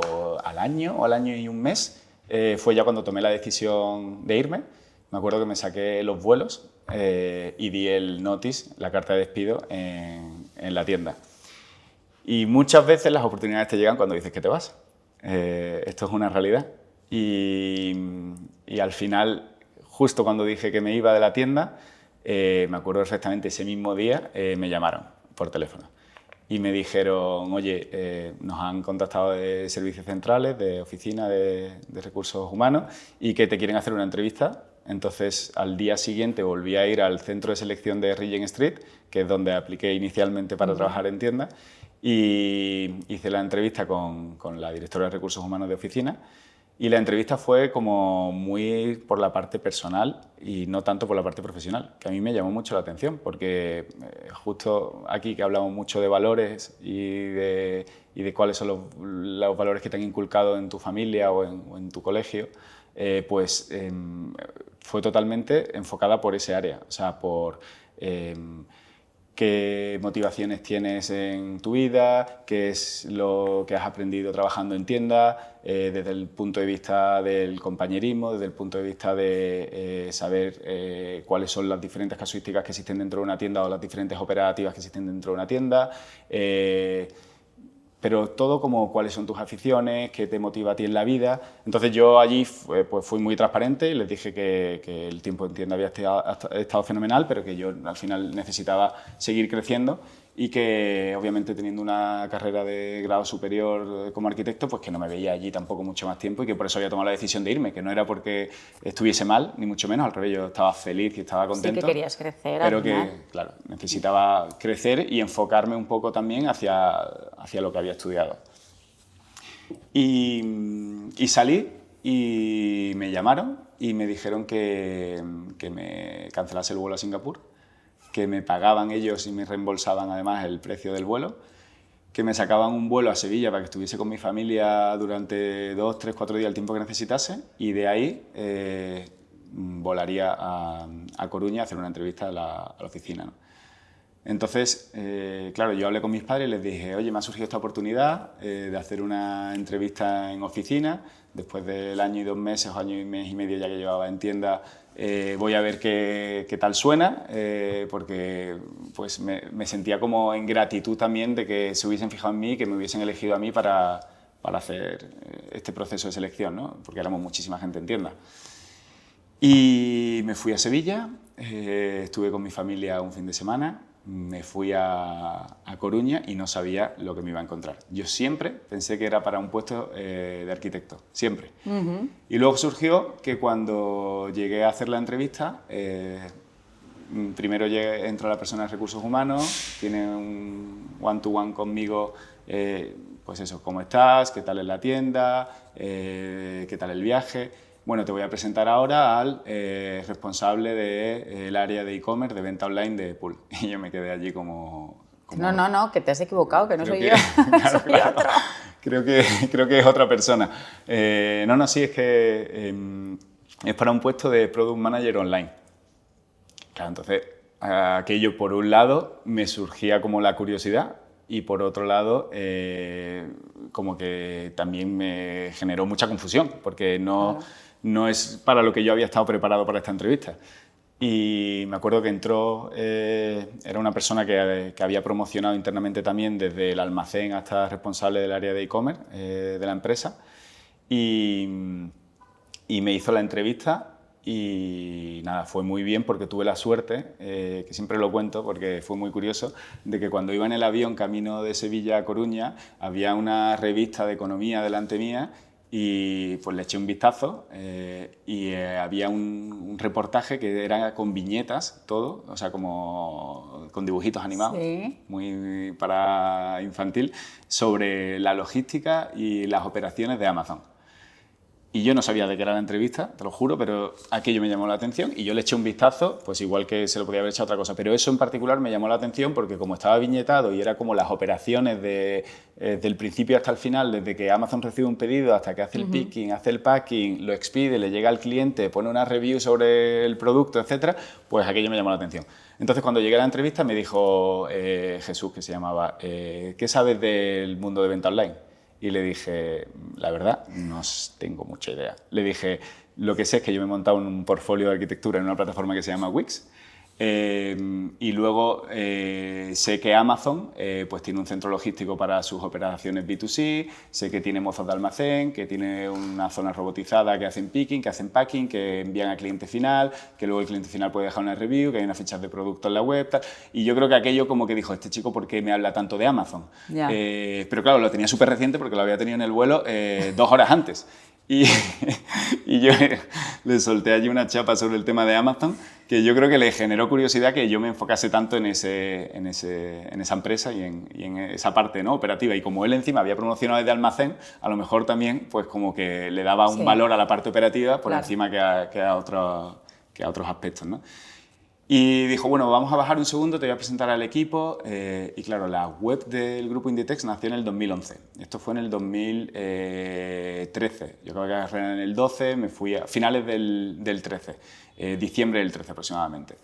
año o al año y un mes fue ya cuando tomé la decisión de irme. Me acuerdo que me saqué los vuelos y di el notice, la carta de despido, en la tienda. Y muchas veces las oportunidades te llegan cuando dices que te vas. Esto es una realidad. Y al final, justo cuando dije que me iba de la tienda, me acuerdo perfectamente, ese mismo día me llamaron por teléfono. Y me dijeron, oye, nos han contactado de servicios centrales, de oficina de recursos humanos y que te quieren hacer una entrevista. Entonces, al día siguiente volví a ir al centro de selección de Regent Street, que es donde apliqué inicialmente para trabajar en tienda, y hice la entrevista con la directora de recursos humanos de oficina. Y la entrevista fue como muy por la parte personal y no tanto por la parte profesional, que a mí me llamó mucho la atención, porque justo aquí que hablamos mucho de valores y de cuáles son los valores que te han inculcado en tu familia o en tu colegio, fue totalmente enfocada por ese área, o sea, por qué motivaciones tienes en tu vida, qué es lo que has aprendido trabajando en tienda, desde el punto de vista del compañerismo, desde el punto de vista de saber cuáles son las diferentes casuísticas que existen dentro de una tienda o las diferentes operativas que existen dentro de una tienda, pero todo como cuáles son tus aficiones, qué te motiva a ti en la vida. Entonces yo allí pues fui muy transparente y les dije que el tiempo en tienda había estado fenomenal, pero que yo al final necesitaba seguir creciendo y que obviamente teniendo una carrera de grado superior como arquitecto, pues que no me veía allí tampoco mucho más tiempo y que por eso había tomado la decisión de irme, que no era porque estuviese mal, ni mucho menos, al revés, yo estaba feliz y estaba contento. Sí que querías crecer. Pero que, claro, necesitaba crecer y enfocarme un poco también hacia lo que había estudiado. Y salí y me llamaron y me dijeron que me cancelase el vuelo a Singapur, que me pagaban ellos y me reembolsaban además el precio del vuelo, que me sacaban un vuelo a Sevilla para que estuviese con mi familia durante 2, 3, 4 días, el tiempo que necesitase, y de ahí volaría a Coruña a hacer una entrevista a la oficina, ¿no? Entonces, claro, yo hablé con mis padres y les dije, oye, me ha surgido esta oportunidad de hacer una entrevista en oficina, después del año y 2 meses o año y mes y medio ya que llevaba en tienda, voy a ver qué tal suena, porque pues me sentía como en gratitud también de que se hubiesen fijado en mí, que me hubiesen elegido a mí para hacer este proceso de selección, ¿no? Porque éramos muchísima gente en tienda. Y me fui a Sevilla, estuve con mi familia un fin de semana, me fui a Coruña y no sabía lo que me iba a encontrar. Yo siempre pensé que era para un puesto de arquitecto, siempre. Y luego surgió que cuando llegué a hacer la entrevista, primero entra la persona de recursos humanos, tiene un one-to-one conmigo, pues eso, ¿cómo estás? ¿Qué tal es la tienda? ¿Qué tal el viaje? Bueno, te voy a presentar ahora al responsable del área de e-commerce, de venta online de Pool. Y yo me quedé allí como... No, que te has equivocado, que no soy yo, claro, soy otro. Creo que es otra persona. Sí, es que es para un puesto de Product Manager online. Claro, entonces, aquello por un lado me surgía como la curiosidad y por otro lado como que también me generó mucha confusión, porque no es para lo que yo había estado preparado para esta entrevista. Y me acuerdo que entró, era una persona que había promocionado internamente también desde el almacén hasta responsable del área de e-commerce de la empresa, y me hizo la entrevista y nada, fue muy bien porque tuve la suerte, que siempre lo cuento porque fue muy curioso, de que cuando iba en el avión camino de Sevilla a Coruña había una revista de economía delante mía y pues le eché un vistazo y había un reportaje que era con viñetas, todo, o sea, como con dibujitos animados, sí, muy para infantil, sobre la logística y las operaciones de Amazon. Y yo no sabía de qué era la entrevista, te lo juro, pero aquello me llamó la atención y yo le eché un vistazo, pues igual que se lo podía haber echado otra cosa, pero eso en particular me llamó la atención porque como estaba viñetado y era como las operaciones del principio hasta el final, desde que Amazon recibe un pedido hasta que hace el picking, hace el packing, lo expide, le llega al cliente, pone una review sobre el producto, etcétera, pues aquello me llamó la atención. Entonces cuando llegué a la entrevista me dijo Jesús, que se llamaba, ¿qué sabes del mundo de venta online? Y le dije, la verdad, no tengo mucha idea. Le dije, lo que sé es que yo me he montado un portfolio de arquitectura en una plataforma que se llama Wix. Y luego sé que Amazon pues tiene un centro logístico para sus operaciones B2C, sé que tiene mozos de almacén, que tiene una zona robotizada que hacen picking, que hacen packing, que envían al cliente final, que luego el cliente final puede dejar una review, que hay unas fichas de producto en la web, tal. Y yo creo que aquello como que dijo, este chico, ¿por qué me habla tanto de Amazon? Ya. Pero claro, lo tenía súper reciente porque lo había tenido en el vuelo 2 horas antes. Y yo le solté allí una chapa sobre el tema de Amazon, que yo creo que le generó curiosidad que yo me enfocase tanto en esa empresa y en esa parte, ¿no?, operativa. Y como él encima había promocionado desde almacén, a lo mejor también pues como que le daba un valor a la parte operativa por encima que a otros aspectos, ¿no? Y dijo, bueno, vamos a bajar un segundo, te voy a presentar al equipo. Y claro, la web del grupo Inditex nació en el 2011. Esto fue en el 2013. Yo acabé de carrera en el 12, me fui a finales del 13, diciembre del 13 aproximadamente.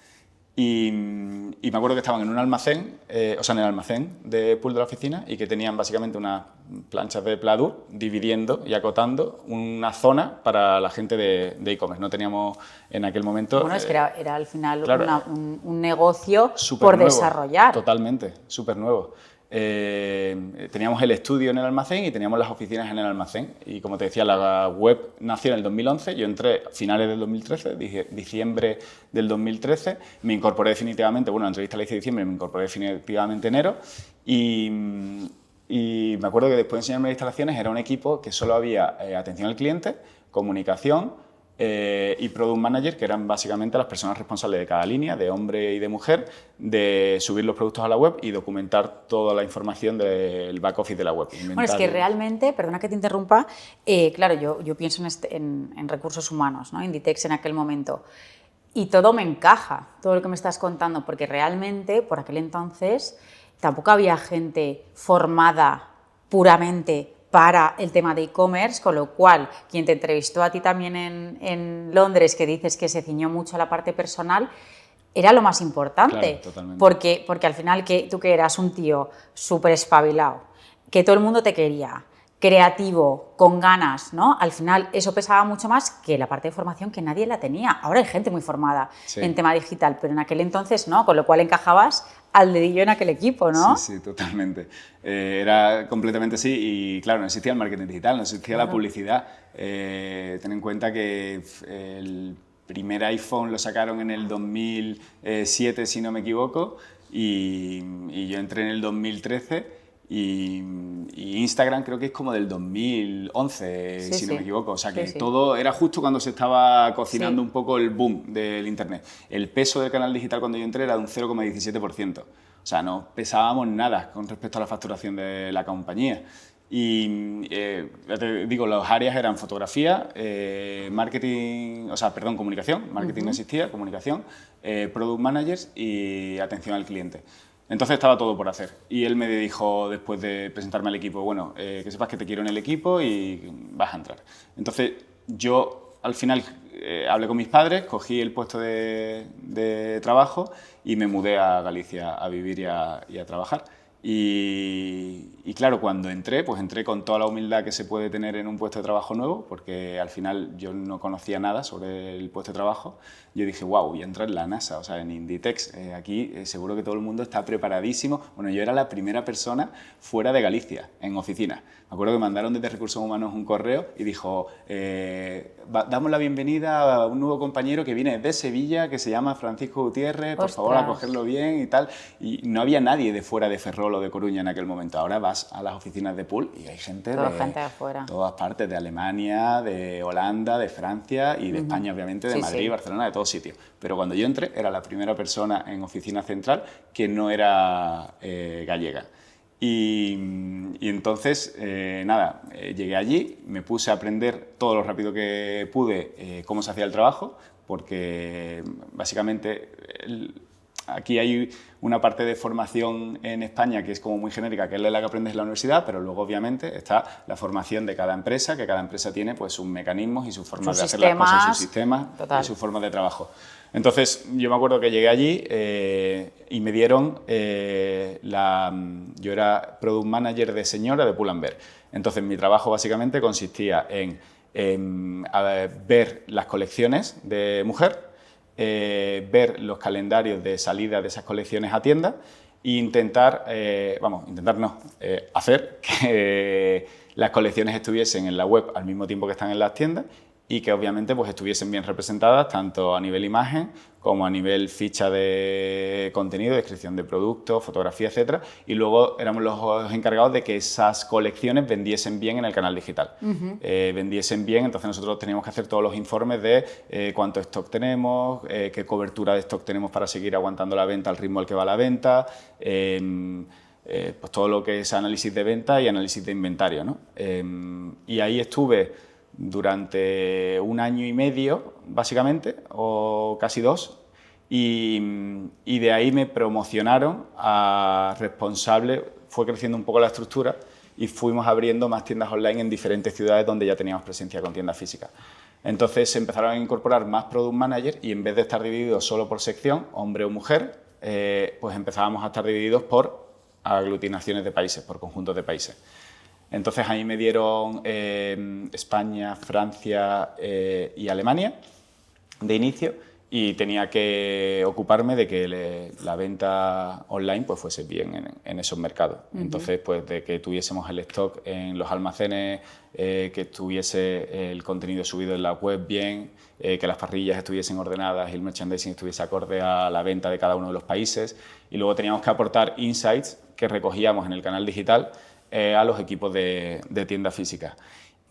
y me acuerdo que estaban en un almacén, o sea, en el almacén de pool de la oficina, y que tenían básicamente unas planchas de pladur dividiendo y acotando una zona para la gente de e-commerce. No teníamos en aquel momento... Bueno, es que era al final claro, un negocio por nuevo, desarrollar. Totalmente, súper nuevo. Teníamos el estudio en el almacén y teníamos las oficinas en el almacén. Y como te decía, la web nació en el 2011, yo entré a finales del 2013, diciembre del 2013, me incorporé definitivamente, bueno, la entrevista la hice en diciembre, me incorporé definitivamente en enero y me acuerdo que después de enseñarme las instalaciones era un equipo que solo había atención al cliente, comunicación, y Product Manager, que eran básicamente las personas responsables de cada línea, de hombre y de mujer, de subir los productos a la web y documentar toda la información del back office de la web. Bueno, es que realmente, perdona que te interrumpa, claro, yo pienso en recursos humanos, ¿no? Inditex en aquel momento, y todo me encaja, todo lo que me estás contando, porque realmente, por aquel entonces, tampoco había gente formada puramente para el tema de e-commerce, con lo cual, quien te entrevistó a ti también en Londres, que dices que se ciñó mucho a la parte personal, era lo más importante, claro, porque al final tú que eras un tío súper espabilado, que todo el mundo te quería, creativo, con ganas, ¿no? Al final eso pesaba mucho más que la parte de formación que nadie la tenía. Ahora hay gente muy formada en tema digital, pero en aquel entonces no, con lo cual encajabas al dedillo en aquel equipo, ¿no? Sí, totalmente. Era completamente así y claro, no existía el marketing digital, no existía la publicidad. Ten en cuenta que el primer iPhone lo sacaron en el 2007, si no me equivoco, y yo entré en el 2013 y Instagram creo que es como del 2011, si no me equivoco. O sea que todo era justo cuando se estaba cocinando un poco el boom del Internet. El peso del canal digital cuando yo entré era de un 0,17%. O sea, no pesábamos nada con respecto a la facturación de la compañía. Y ya te digo, las áreas eran fotografía, marketing, o sea, perdón, comunicación, marketing no existía, comunicación, product managers y atención al cliente. Entonces estaba todo por hacer y él me dijo, después de presentarme al equipo, bueno, que sepas que te quiero en el equipo y vas a entrar. Entonces yo al final hablé con mis padres, cogí el puesto de trabajo y me mudé a Galicia a vivir y a trabajar. Y claro, cuando entré, pues entré con toda la humildad que se puede tener en un puesto de trabajo nuevo, porque al final yo no conocía nada sobre el puesto de trabajo. Yo dije, wow, voy a entrar en la NASA, o sea, en Inditex. Aquí seguro que todo el mundo está preparadísimo. Bueno, yo era la primera persona fuera de Galicia, en oficina. Me acuerdo que mandaron desde Recursos Humanos un correo y dijo, damos la bienvenida a un nuevo compañero que viene de Sevilla, que se llama Francisco Gutiérrez, por favor, a cogerlo bien y tal. Y no había nadie de fuera de Ferrol o de Coruña en aquel momento. Ahora vas a las oficinas de Pool y hay gente gente de afuera. Todas partes, de Alemania, de Holanda, de Francia y de España, obviamente, de Madrid, Barcelona, de todos sitios. Pero cuando yo entré, era la primera persona en oficina central que no era gallega. Y entonces, nada, llegué allí, me puse a aprender todo lo rápido que pude cómo se hacía el trabajo, porque básicamente aquí hay una parte de formación en España que es como muy genérica, que es la que aprendes en la universidad, pero luego obviamente está la formación de cada empresa, que cada empresa tiene pues sus mecanismos y sus formas de hacer las cosas, sus sistemas y sus formas de trabajo. Entonces, yo me acuerdo que llegué allí y me dieron yo era Product Manager de señora de Pull&Bear. Entonces, mi trabajo básicamente consistía en ver las colecciones de mujer, ver los calendarios de salida de esas colecciones a tienda e hacer que las colecciones estuviesen en la web al mismo tiempo que están en las tiendas y que obviamente pues estuviesen bien representadas tanto a nivel imagen como a nivel ficha de contenido, descripción de productos, fotografía, etcétera. Y luego éramos los encargados de que esas colecciones vendiesen bien en el canal digital. Vendiesen bien, entonces nosotros teníamos que hacer todos los informes de cuánto stock tenemos, qué cobertura de stock tenemos para seguir aguantando la venta al ritmo al que va la venta, pues todo lo que es análisis de venta y análisis de inventario, ¿no? Y ahí estuve durante 1 año y medio, básicamente, o casi 2, y de ahí me promocionaron a responsable, fue creciendo un poco la estructura y fuimos abriendo más tiendas online en diferentes ciudades donde ya teníamos presencia con tiendas físicas. Entonces se empezaron a incorporar más product managers y en vez de estar divididos solo por sección, hombre o mujer, pues empezábamos a estar divididos por aglutinaciones de países, por conjuntos de países. Entonces ahí me dieron España, Francia y Alemania de inicio y tenía que ocuparme de que la venta online pues fuese bien en esos mercados. Entonces, pues de que tuviésemos el stock en los almacenes, que tuviese el contenido subido en la web bien, que las parrillas estuviesen ordenadas y el merchandising estuviese acorde a la venta de cada uno de los países. Y luego teníamos que aportar insights que recogíamos en el canal digital a los equipos de tienda física.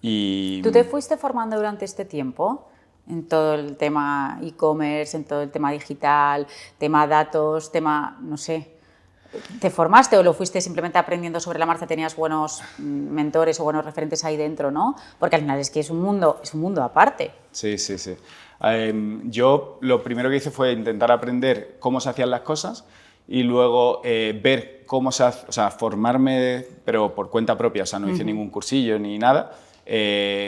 Y ¿Tú te fuiste formando durante este tiempo en todo el tema e-commerce, en todo el tema digital, tema datos, tema, no sé, ¿te formaste o lo fuiste simplemente aprendiendo sobre la marcha? ¿Tenías buenos mentores o buenos referentes ahí dentro, no? Porque al final es que es un mundo aparte. Sí, sí, sí. Yo lo primero que hice fue intentar aprender cómo se hacían las cosas y luego ver cómo se hace, o sea, formarme, pero por cuenta propia, o sea, no hice ningún cursillo ni nada.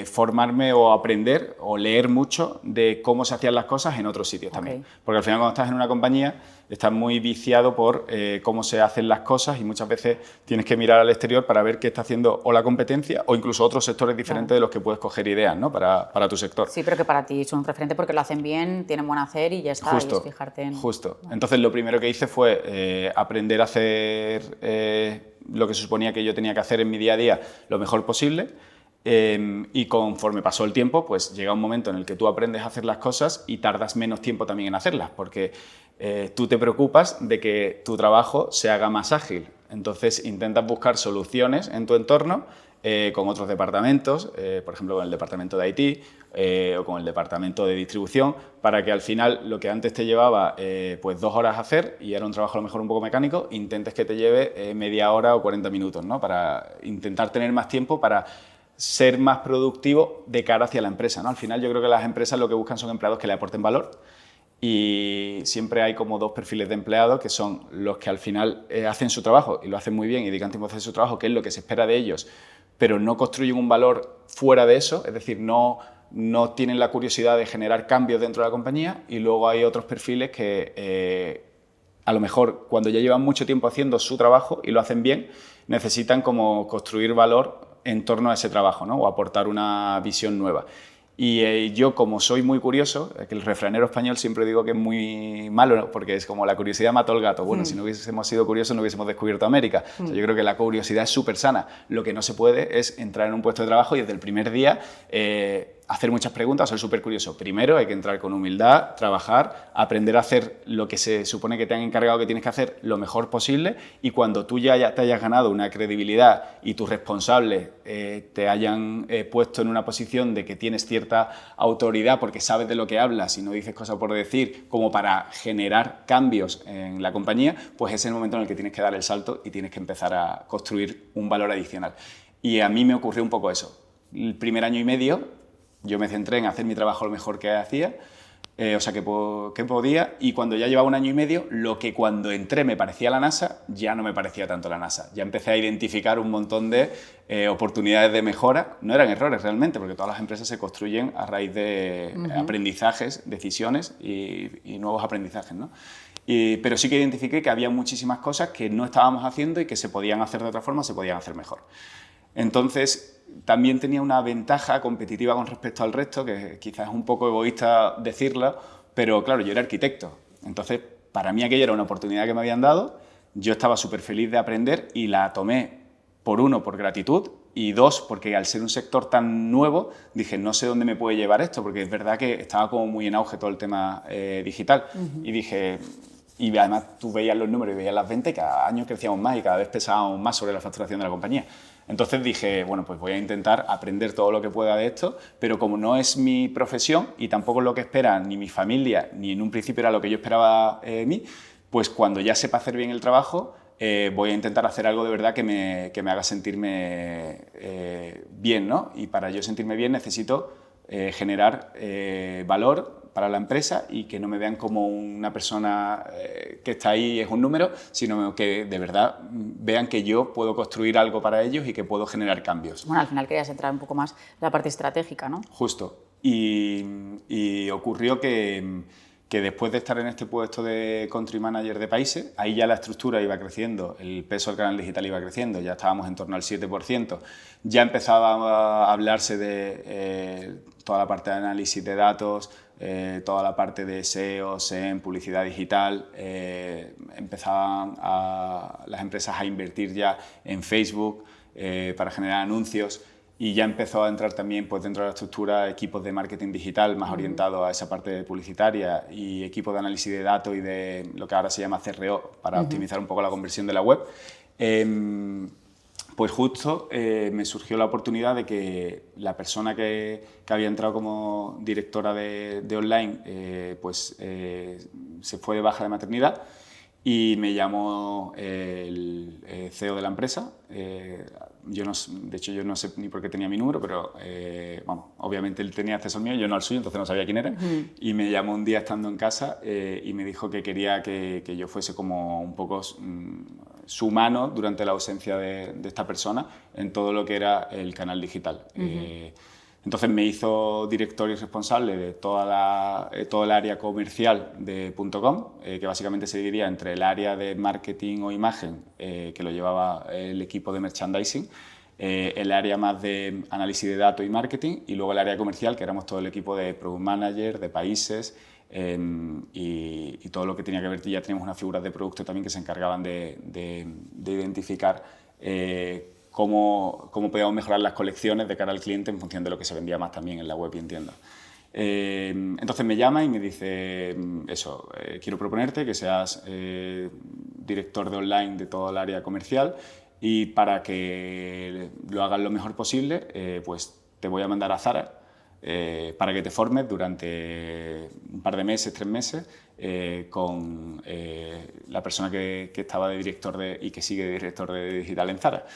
Formarme o aprender o leer mucho de cómo se hacían las cosas en otros sitios también. Porque al final cuando estás en una compañía estás muy viciado por cómo se hacen las cosas y muchas veces tienes que mirar al exterior para ver qué está haciendo o la competencia o incluso otros sectores diferentes de los que puedes coger ideas, ¿no? para tu sector. Sí, pero que para ti es un referente porque lo hacen bien, tienen buen hacer y ya está, Justo, y es fijarte en... Justo. Entonces lo primero que hice fue aprender a hacer lo que se suponía que yo tenía que hacer en mi día a día lo mejor posible. Y conforme pasó el tiempo, pues llega un momento en el que tú aprendes a hacer las cosas y tardas menos tiempo también en hacerlas, porque tú te preocupas de que tu trabajo se haga más ágil. Entonces intentas buscar soluciones en tu entorno con otros departamentos, por ejemplo con el departamento de IT o con el departamento de distribución, para que al final lo que antes te llevaba pues 2 horas a hacer y era un trabajo a lo mejor un poco mecánico, intentes que te lleve media hora o 40 minutos, ¿no? Para intentar tener más tiempo para ser más productivo de cara hacia la empresa, ¿no? Al final yo creo que las empresas lo que buscan son empleados que le aporten valor y siempre hay como 2 perfiles de empleados que son los que al final hacen su trabajo y lo hacen muy bien y dedican tiempo a hacer su trabajo, que es lo que se espera de ellos, pero no construyen un valor fuera de eso, es decir, no tienen la curiosidad de generar cambios dentro de la compañía y luego hay otros perfiles que a lo mejor cuando ya llevan mucho tiempo haciendo su trabajo y lo hacen bien, necesitan como construir valor en torno a ese trabajo, ¿no? O aportar una visión nueva. Y yo, como soy muy curioso, que el refranero español siempre digo que es muy malo, ¿no? Porque es como la curiosidad mató al gato. Bueno, si no hubiésemos sido curiosos no hubiésemos descubierto América. O sea, yo creo que la curiosidad es súper sana. Lo que no se puede es entrar en un puesto de trabajo y desde el primer día hacer muchas preguntas o ser súper curioso. Primero hay que entrar con humildad, trabajar, aprender a hacer lo que se supone que te han encargado que tienes que hacer lo mejor posible y cuando tú ya te hayas ganado una credibilidad y tus responsables te hayan puesto en una posición de que tienes cierta autoridad porque sabes de lo que hablas y no dices cosas por decir como para generar cambios en la compañía, pues es el momento en el que tienes que dar el salto y tienes que empezar a construir un valor adicional. Y a mí me ocurrió un poco eso. El primer año y medio yo me centré en hacer mi trabajo lo mejor que hacía, o sea, que podía, y cuando ya llevaba un año y medio, lo que cuando entré me parecía la NASA, ya no me parecía tanto la NASA. Ya empecé a identificar un montón de oportunidades de mejora. No eran errores realmente, porque todas las empresas se construyen a raíz de aprendizajes, decisiones y nuevos aprendizajes, ¿no? Pero sí que identifiqué que había muchísimas cosas que no estábamos haciendo y que se podían hacer de otra forma, se podían hacer mejor. Entonces, también tenía una ventaja competitiva con respecto al resto, que quizás es un poco egoísta decirlo, pero claro, yo era arquitecto. Entonces, para mí aquello era una oportunidad que me habían dado, yo estaba súper feliz de aprender y la tomé por gratitud y 2, porque al ser un sector tan nuevo, dije, no sé dónde me puede llevar esto, porque es verdad que estaba como muy en auge todo el tema digital. Y dije... Y además tú veías los números y veías las ventas y cada año crecíamos más y cada vez pesábamos más sobre la facturación de la compañía. Entonces dije, bueno, pues voy a intentar aprender todo lo que pueda de esto, pero como no es mi profesión y tampoco es lo que espera ni mi familia, ni en un principio era lo que yo esperaba mí, pues cuando ya sepa hacer bien el trabajo, voy a intentar hacer algo de verdad que me haga sentirme bien, ¿no? Y para yo sentirme bien necesito generar valor para la empresa y que no me vean como una persona que está ahí y es un número, sino que de verdad vean que yo puedo construir algo para ellos y que puedo generar cambios. Bueno, al final querías entrar un poco más en la parte estratégica, ¿no? Justo. y ocurrió que después de estar en este puesto de Country Manager de países, ahí ya la estructura iba creciendo, el peso del canal digital iba creciendo, ya estábamos en torno al 7%, ya empezaba a hablarse de toda la parte de análisis de datos, toda la parte de SEO, SEM, publicidad digital, empezaban las empresas a invertir ya en Facebook para generar anuncios. Y ya empezó a entrar también pues, dentro de la estructura equipos de marketing digital más orientados a esa parte publicitaria y equipos de análisis de datos y de lo que ahora se llama CRO para optimizar un poco la conversión de la web. Pues justo me surgió la oportunidad de que la persona que había entrado como directora de online se fue de baja de maternidad y me llamó el CEO de la empresa. De hecho, yo no sé ni por qué tenía mi número, pero obviamente él tenía acceso al mío, yo no al suyo, entonces no sabía quién era. Y me llamó un día estando en casa y me dijo que quería que yo fuese como un poco su mano durante la ausencia de esta persona en todo lo que era el canal digital. Entonces me hizo director y responsable de todo el área comercial de .com, que básicamente se dividía entre el área de marketing o imagen, que lo llevaba el equipo de merchandising, el área más de análisis de datos y marketing, y luego el área comercial, que éramos todo el equipo de product manager, de países, y todo lo que tenía que ver, ya teníamos unas figuras de producto también que se encargaban de identificar cómo podíamos mejorar las colecciones de cara al cliente en función de lo que se vendía más también en la web y en tiendas. Entonces me llama y me dice quiero proponerte que seas director de online de todo el área comercial y para que lo hagas lo mejor posible, pues te voy a mandar a Zara para que te formes durante un par de meses, 3 meses, con la persona que estaba de director y que sigue de director de digital en Zara.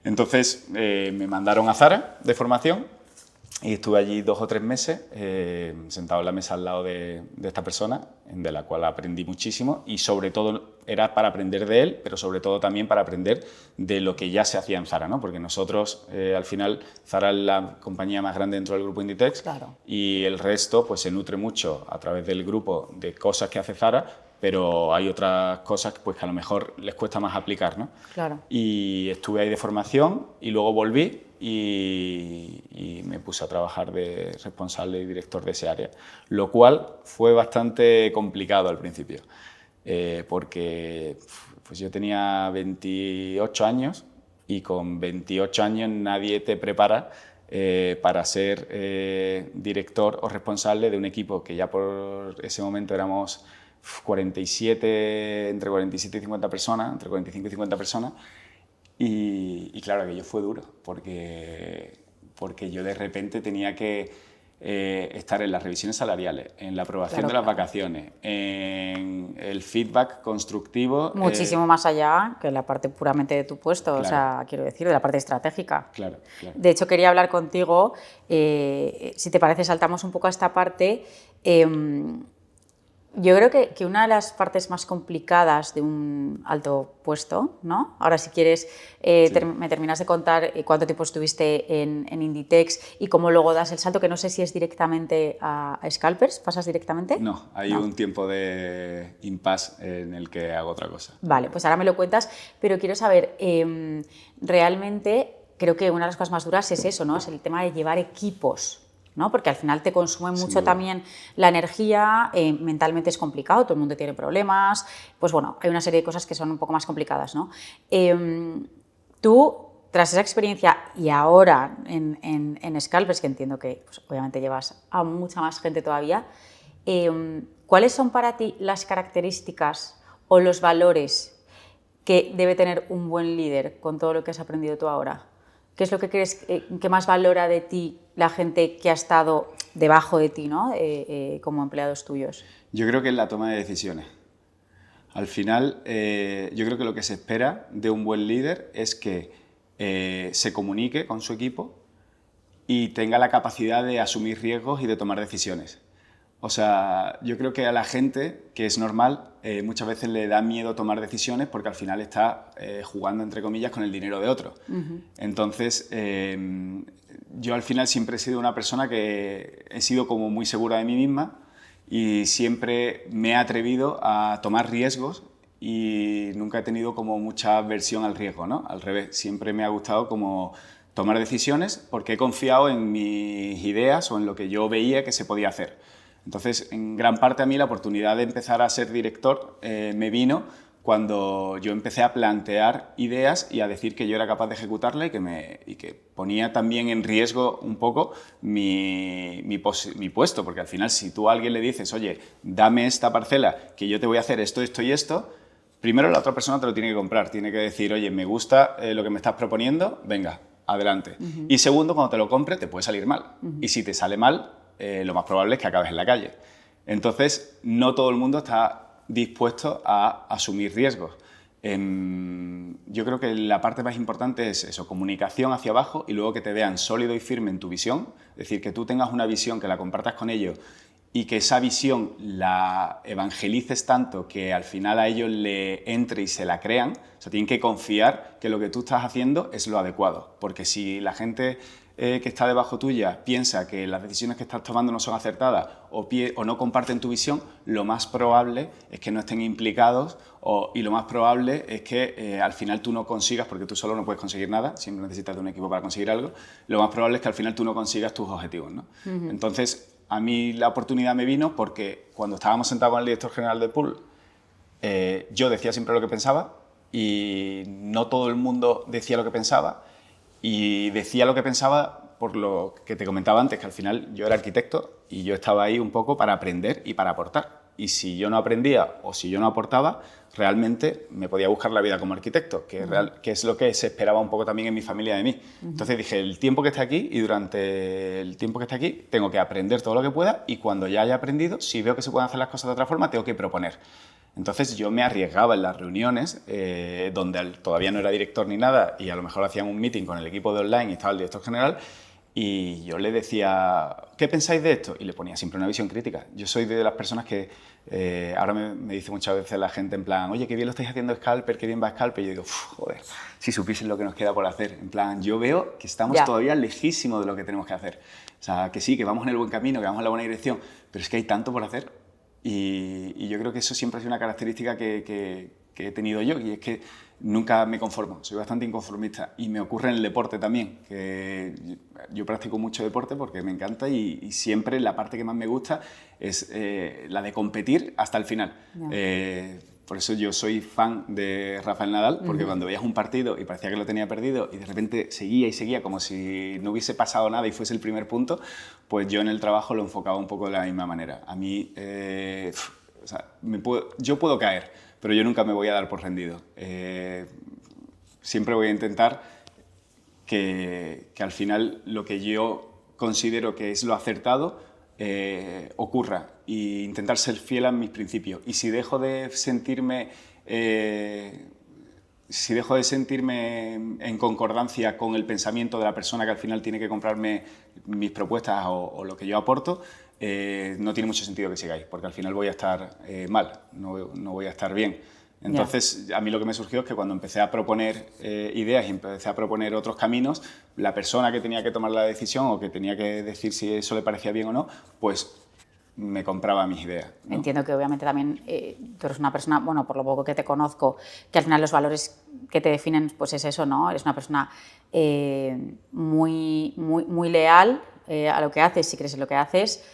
Entonces me mandaron a Zara de formación y estuve allí 2 o 3 meses sentado en la mesa al lado de esta persona, de la cual aprendí muchísimo y sobre todo era para aprender de él, pero sobre todo también para aprender de lo que ya se hacía en Zara, ¿no? Porque nosotros, al final, Zara es la compañía más grande dentro del grupo Inditex, claro, y el resto pues, se nutre mucho a través del grupo de cosas que hace Zara, pero hay otras cosas pues, que a lo mejor les cuesta más aplicar, ¿no? Claro. Y estuve ahí de formación y luego volví y me puse a trabajar de responsable y director de ese área, lo cual fue bastante complicado al principio, porque pues yo tenía 28 años y con 28 años nadie te prepara para ser director o responsable de un equipo que ya por ese momento éramos entre 47 y 50 personas, entre 45 y 50 personas, y claro, aquello fue duro, porque yo de repente tenía que estar en las revisiones salariales, en la aprobación de las vacaciones, en el feedback constructivo. Muchísimo más allá que la parte puramente de tu puesto, claro. O sea, quiero decir, de la parte estratégica. Claro, claro. De hecho, quería hablar contigo, si te parece, saltamos un poco a esta parte. Yo creo que una de las partes más complicadas de un alto puesto, ¿no? Ahora, si quieres, sí, me terminas de contar cuánto tiempo estuviste en Inditex y cómo luego das el salto, que no sé si es directamente a Scalpers, ¿pasas directamente? No, hay un tiempo de impasse en el que hago otra cosa. Vale, pues ahora me lo cuentas, pero quiero saber, realmente creo que una de las cosas más duras es eso, ¿no? Es el tema de llevar equipos, ¿no? Porque al final te consume mucho también la energía, mentalmente es complicado, todo el mundo tiene problemas, pues bueno, hay una serie de cosas que son un poco más complicadas, ¿no? Tú, tras esa experiencia y ahora en Scalpers, que entiendo que pues, obviamente llevas a mucha más gente todavía, ¿cuáles son para ti las características o los valores que debe tener un buen líder con todo lo que has aprendido tú ahora? ¿Qué es lo que crees que más valora de ti la gente que ha estado debajo de ti, ¿no? Como empleados tuyos? Yo creo que es la toma de decisiones. Al final, yo creo que lo que se espera de un buen líder es que se comunique con su equipo y tenga la capacidad de asumir riesgos y de tomar decisiones. O sea, yo creo que a la gente, que es normal, muchas veces le da miedo tomar decisiones porque al final está jugando, entre comillas, con el dinero de otro. Entonces, yo al final siempre he sido una persona que he sido como muy segura de mí misma y siempre me he atrevido a tomar riesgos y nunca he tenido como mucha aversión al riesgo, ¿no? Al revés, siempre me ha gustado como tomar decisiones porque he confiado en mis ideas o en lo que yo veía que se podía hacer. Entonces, en gran parte a mí la oportunidad de empezar a ser director me vino cuando yo empecé a plantear ideas y a decir que yo era capaz de ejecutarla y que ponía también en riesgo un poco mi puesto, porque al final si tú a alguien le dices, oye, dame esta parcela que yo te voy a hacer esto, esto y esto, primero la otra persona te lo tiene que comprar, tiene que decir, oye, me gusta lo que me estás proponiendo, venga, adelante. Y segundo, cuando te lo compre te puede salir mal. Y si te sale mal, lo más probable es que acabes en la calle. Entonces, no todo el mundo está dispuesto a asumir riesgos. Yo creo que la parte más importante es eso, comunicación hacia abajo y luego que te vean sólido y firme en tu visión, es decir, que tú tengas una visión, que la compartas con ellos y que esa visión la evangelices tanto que al final a ellos le entre y se la crean. O sea, tienen que confiar que lo que tú estás haciendo es lo adecuado, porque si la gente que está debajo tuya piensa que las decisiones que estás tomando no son acertadas o no comparten tu visión, lo más probable es que no estén implicados y lo más probable es que al final tú no consigas, porque tú solo no puedes conseguir nada, siempre necesitas de un equipo para conseguir algo, lo más probable es que al final tú no consigas tus objetivos, ¿no? Entonces, a mí la oportunidad me vino porque cuando estábamos sentados con el director general de Pool, yo decía siempre lo que pensaba y no todo el mundo decía lo que pensaba. Y decía lo que pensaba por lo que te comentaba antes, que al final yo era arquitecto y yo estaba ahí un poco para aprender y para aportar. Y si yo no aprendía o si yo no aportaba, realmente me podía buscar la vida como arquitecto, que es lo que se esperaba un poco también en mi familia de mí. Entonces dije, el tiempo que esté aquí y durante el tiempo que esté aquí tengo que aprender todo lo que pueda y cuando ya haya aprendido, si veo que se pueden hacer las cosas de otra forma, tengo que proponer. Entonces yo me arriesgaba en las reuniones, donde todavía no era director ni nada, y a lo mejor hacían un meeting con el equipo de online y estaba el director general, y yo le decía, ¿qué pensáis de esto? Y le ponía siempre una visión crítica. Yo soy de las personas que ahora me dice muchas veces la gente en plan, oye, qué bien lo estáis haciendo Scalper, qué bien va Scalper. Y yo digo, joder, si supiesen lo que nos queda por hacer. En plan, yo veo que estamos todavía lejísimos de lo que tenemos que hacer. O sea, que sí, que vamos en el buen camino, que vamos en la buena dirección, pero es que hay tanto por hacer. Y yo creo que eso siempre ha sido una característica que he tenido yo, y es que nunca me conformo, soy bastante inconformista y me ocurre en el deporte también, que yo practico mucho deporte porque me encanta y siempre la parte que más me gusta es la de competir hasta el final. Por eso yo soy fan de Rafael Nadal, porque cuando veías un partido y parecía que lo tenía perdido y de repente seguía y seguía como si no hubiese pasado nada y fuese el primer punto, pues yo en el trabajo lo enfocaba un poco de la misma manera. A mí, o sea, yo puedo caer, pero yo nunca me voy a dar por rendido. Siempre voy a intentar que al final lo que yo considero que es lo acertado ocurra e intentar ser fiel a mis principios. Y si dejo de sentirme en concordancia con el pensamiento de la persona que al final tiene que comprarme mis propuestas o lo que yo aporto, no tiene mucho sentido que sigáis, porque al final voy a estar mal, no voy a estar bien. Entonces, a mí lo que me surgió es que cuando empecé a proponer ideas y empecé a proponer otros caminos, la persona que tenía que tomar la decisión o que tenía que decir si eso le parecía bien o no, pues me compraba mis ideas, ¿no? Entiendo que obviamente también tú eres una persona, bueno, por lo poco que te conozco, que al final los valores que te definen, pues es eso, ¿no? Eres una persona muy leal a lo que haces, si crees en lo que haces,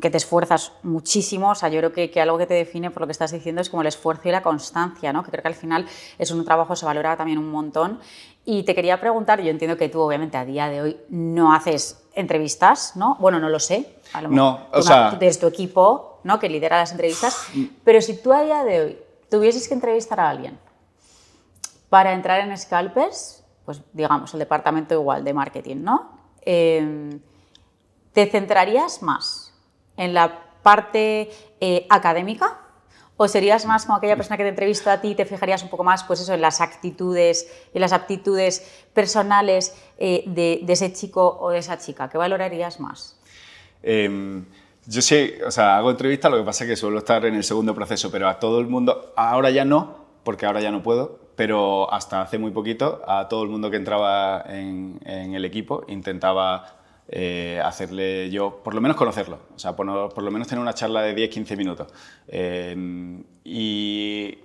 que te esfuerzas muchísimo. O sea, yo creo que algo que te define por lo que estás diciendo es como el esfuerzo y la constancia, ¿no? Que creo que al final es un trabajo, se valora también un montón. Y te quería preguntar, yo entiendo que tú obviamente a día de hoy no haces entrevistas, ¿no? Bueno, no lo sé. A lo mejor tú tienes tu equipo, ¿no?, que lidera las entrevistas, pero si tú a día de hoy tuvieses que entrevistar a alguien para entrar en Scalpers, pues digamos el departamento igual de marketing, ¿no? ¿Te centrarías más en la parte académica o serías más como aquella persona que te entrevista a ti y te fijarías un poco más, pues eso, en las actitudes y las aptitudes personales de ese chico o de esa chica? ¿Qué valorarías más? Yo sí, o sea, hago entrevistas, lo que pasa es que suelo estar en el segundo proceso, pero a todo el mundo, ahora ya no, porque ahora ya no puedo, pero hasta hace muy poquito a todo el mundo que entraba en el equipo intentaba hacerle yo, por lo menos conocerlo, o sea, por lo menos tener una charla de 10-15 minutos. Y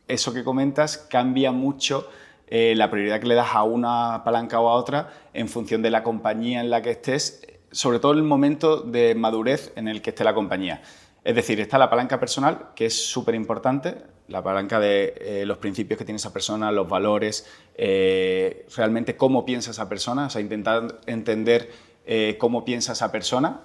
eso que comentas cambia mucho la prioridad que le das a una palanca o a otra en función de la compañía en la que estés, sobre todo en el momento de madurez en el que esté la compañía. Es decir, está la palanca personal, que es súper importante, la palanca de los principios que tiene esa persona, los valores, realmente cómo piensa esa persona, o sea, intentar entender cómo piensa esa persona.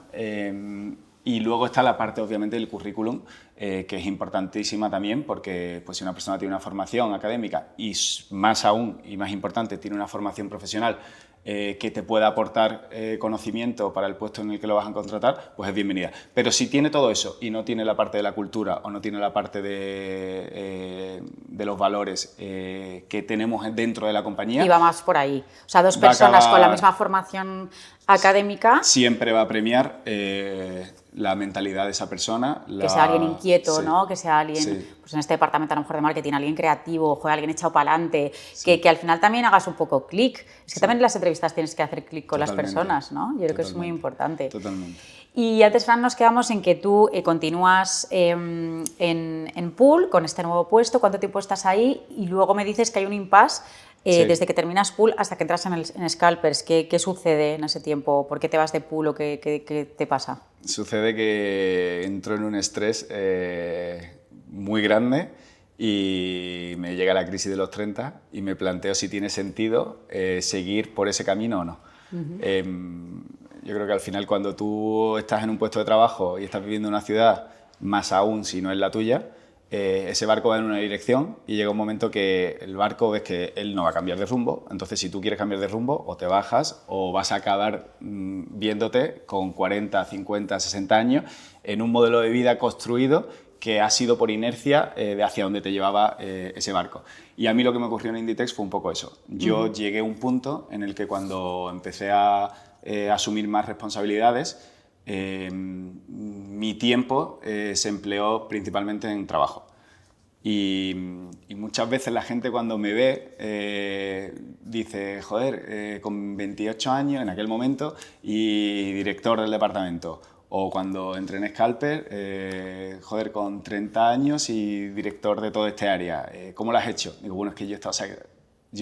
Y luego está la parte, obviamente, del currículum, que es importantísima también, porque pues, si una persona tiene una formación académica y más aún, y más importante, tiene una formación profesional que te pueda aportar conocimiento para el puesto en el que lo vas a contratar, pues es bienvenida. Pero si tiene todo eso y no tiene la parte de la cultura o no tiene la parte de los valores que tenemos dentro de la compañía... Y va más por ahí. O sea, dos personas con la misma formación académica... Siempre va a premiar la mentalidad de esa persona. Que sea alguien inquieto, sí, ¿no? Que sea alguien, sí, pues en este departamento a lo mejor de marketing, alguien creativo, joder, alguien echado para adelante, sí, que al final también hagas un poco clic. Es que sí, también en las entrevistas tienes que hacer clic con las totalmente, personas, ¿no? Yo creo que es muy totalmente, importante. Totalmente. Y antes, Fran, nos quedamos en que tú continúas en Pool con este nuevo puesto. ¿Cuánto tiempo estás ahí? Y luego me dices que hay un impasse Sí. desde que terminas Pool hasta que entras en Scalpers. ¿Qué sucede en ese tiempo? ¿Por qué te vas de Pool o qué te pasa? Sucede que entro en un estrés muy grande y me llega la crisis de los 30 y me planteo si tiene sentido seguir por ese camino o no. Yo creo que al final cuando tú estás en un puesto de trabajo y estás viviendo en una ciudad, más aún si no es la tuya, ese barco va en una dirección y llega un momento que el barco ves que él no va a cambiar de rumbo, entonces si tú quieres cambiar de rumbo o te bajas o vas a acabar viéndote con 40, 50, 60 años en un modelo de vida construido que ha sido por inercia de hacia donde te llevaba ese barco. Y a mí lo que me ocurrió en Inditex fue un poco eso. Yo llegué a un punto en el que cuando empecé a asumir más responsabilidades, mi tiempo se empleó principalmente en trabajo. Y muchas veces la gente cuando me ve dice, joder, con 28 años en aquel momento y director del departamento. O cuando entré en Scalper, joder, con 30 años y director de todo este área. ¿Cómo lo has hecho? Digo, bueno, es que yo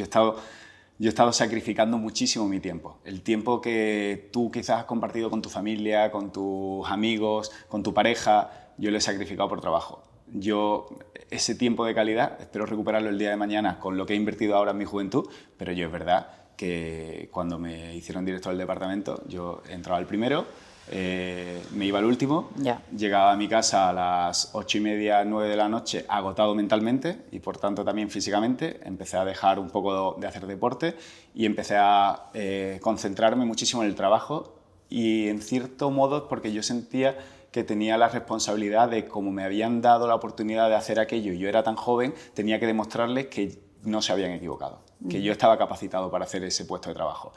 he estado sacrificando muchísimo mi tiempo. El tiempo que tú quizás has compartido con tu familia, con tus amigos, con tu pareja, yo lo he sacrificado por trabajo. Yo ese tiempo de calidad espero recuperarlo el día de mañana con lo que he invertido ahora en mi juventud, pero yo es verdad que cuando me hicieron director del departamento, yo entraba el primero, me iba al último, llegaba a mi casa a las 8:30, 9 de la noche agotado mentalmente y por tanto también físicamente. Empecé a dejar un poco de hacer deporte y empecé a concentrarme muchísimo en el trabajo y en cierto modo porque yo sentía que tenía la responsabilidad de como me habían dado la oportunidad de hacer aquello y yo era tan joven, tenía que demostrarles que no se habían equivocado, que yo estaba capacitado para hacer ese puesto de trabajo.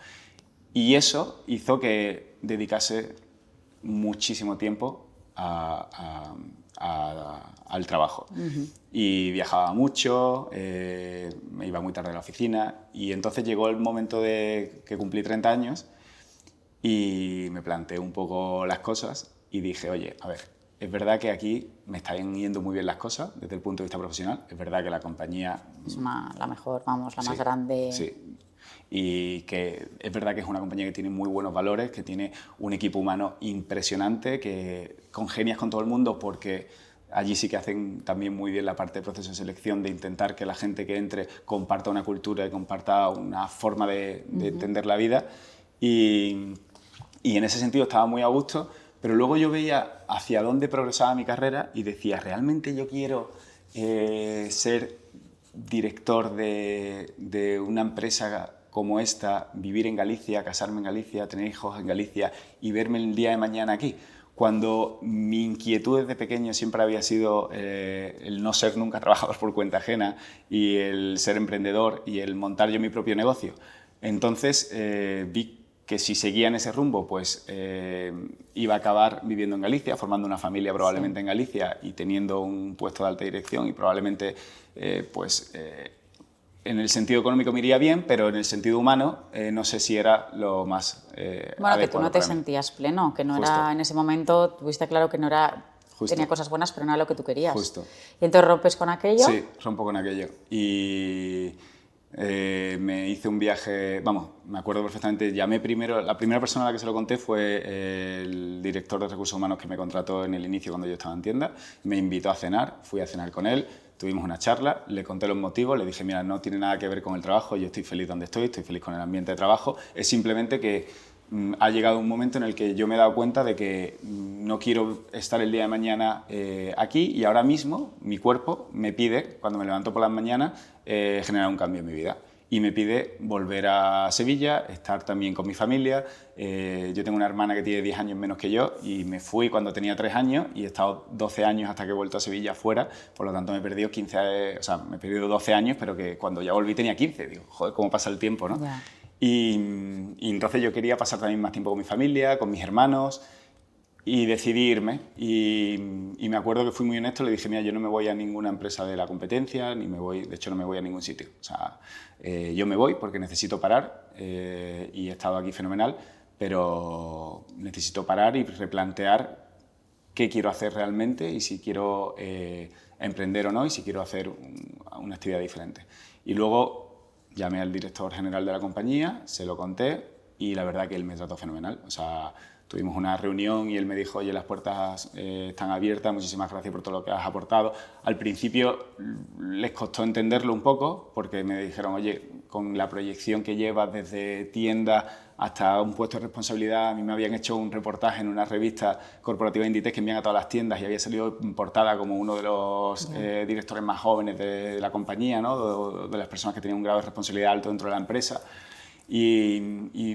Y eso hizo que dedicase muchísimo tiempo al trabajo. Y viajaba mucho, me iba muy tarde a la oficina y entonces llegó el momento de que cumplí 30 años y me planteé un poco las cosas y dije, oye, a ver, es verdad que aquí me están yendo muy bien las cosas desde el punto de vista profesional, es verdad que la compañía... Es la mejor, vamos, la más grande... Sí. Y que es verdad que es una compañía que tiene muy buenos valores, que tiene un equipo humano impresionante, que congenias con todo el mundo porque allí sí que hacen también muy bien la parte de proceso de selección, de intentar que la gente que entre comparta una cultura y comparta una forma de entender la vida. Y en ese sentido estaba muy a gusto, pero luego yo veía hacia dónde progresaba mi carrera y decía, ¿realmente yo quiero ser director de una empresa como esta, vivir en Galicia, casarme en Galicia, tener hijos en Galicia y verme el día de mañana aquí? Cuando mi inquietud desde pequeño siempre había sido el no ser nunca trabajador por cuenta ajena y el ser emprendedor y el montar yo mi propio negocio. Entonces vi que si seguía en ese rumbo, pues iba a acabar viviendo en Galicia, formando una familia probablemente en Galicia y teniendo un puesto de alta dirección y probablemente en el sentido económico me iría bien, pero en el sentido humano no sé si era lo más Bueno, que tú no te para mí. sentías pleno, que no Justo. era, en ese momento tuviste claro que no era, Justo. tenía cosas buenas, pero no era lo que tú querías. Justo. Y entonces rompes con aquello. Sí, rompo con aquello. Y me hice un viaje, vamos, me acuerdo perfectamente, llamé primero, la primera persona a la que se lo conté fue el director de recursos humanos que me contrató en el inicio cuando yo estaba en tienda, me invitó a cenar, fui a cenar con él, tuvimos una charla, le conté los motivos, le dije, mira, no tiene nada que ver con el trabajo, yo estoy feliz donde estoy feliz con el ambiente de trabajo, es simplemente que ha llegado un momento en el que yo me he dado cuenta de que no quiero estar el día de mañana aquí y ahora mismo mi cuerpo me pide, cuando me levanto por las mañanas, generar un cambio en mi vida. Y me pide volver a Sevilla, estar también con mi familia. Yo tengo una hermana que tiene 10 años menos que yo y me fui cuando tenía 3 años y he estado 12 años hasta que he vuelto a Sevilla fuera, por lo tanto me he perdido 15, o sea, me he perdido 12 años, pero que cuando ya volví tenía 15. Digo, joder, cómo pasa el tiempo, ¿no? Yeah. Y entonces yo quería pasar también más tiempo con mi familia, con mis hermanos y decidí irme. Y me acuerdo que fui muy honesto, le dije, mira, yo no me voy a ninguna empresa de la competencia, ni me voy, de hecho no me voy a ningún sitio. O sea, yo me voy porque necesito parar y he estado aquí fenomenal, pero necesito parar y replantear qué quiero hacer realmente y si quiero emprender o no y si quiero hacer una actividad diferente. Y luego llamé al director general de la compañía, se lo conté y la verdad que él me trató fenomenal. O sea, tuvimos una reunión y él me dijo, oye, las puertas están abiertas, muchísimas gracias por todo lo que has aportado. Al principio les costó entenderlo un poco porque me dijeron, oye, con la proyección que llevas desde tienda hasta un puesto de responsabilidad, a mí me habían hecho un reportaje en una revista corporativa Inditex que envían a todas las tiendas y había salido en portada como uno de los directores más jóvenes de la compañía, ¿no? de las personas que tenían un grado de responsabilidad alto dentro de la empresa. Y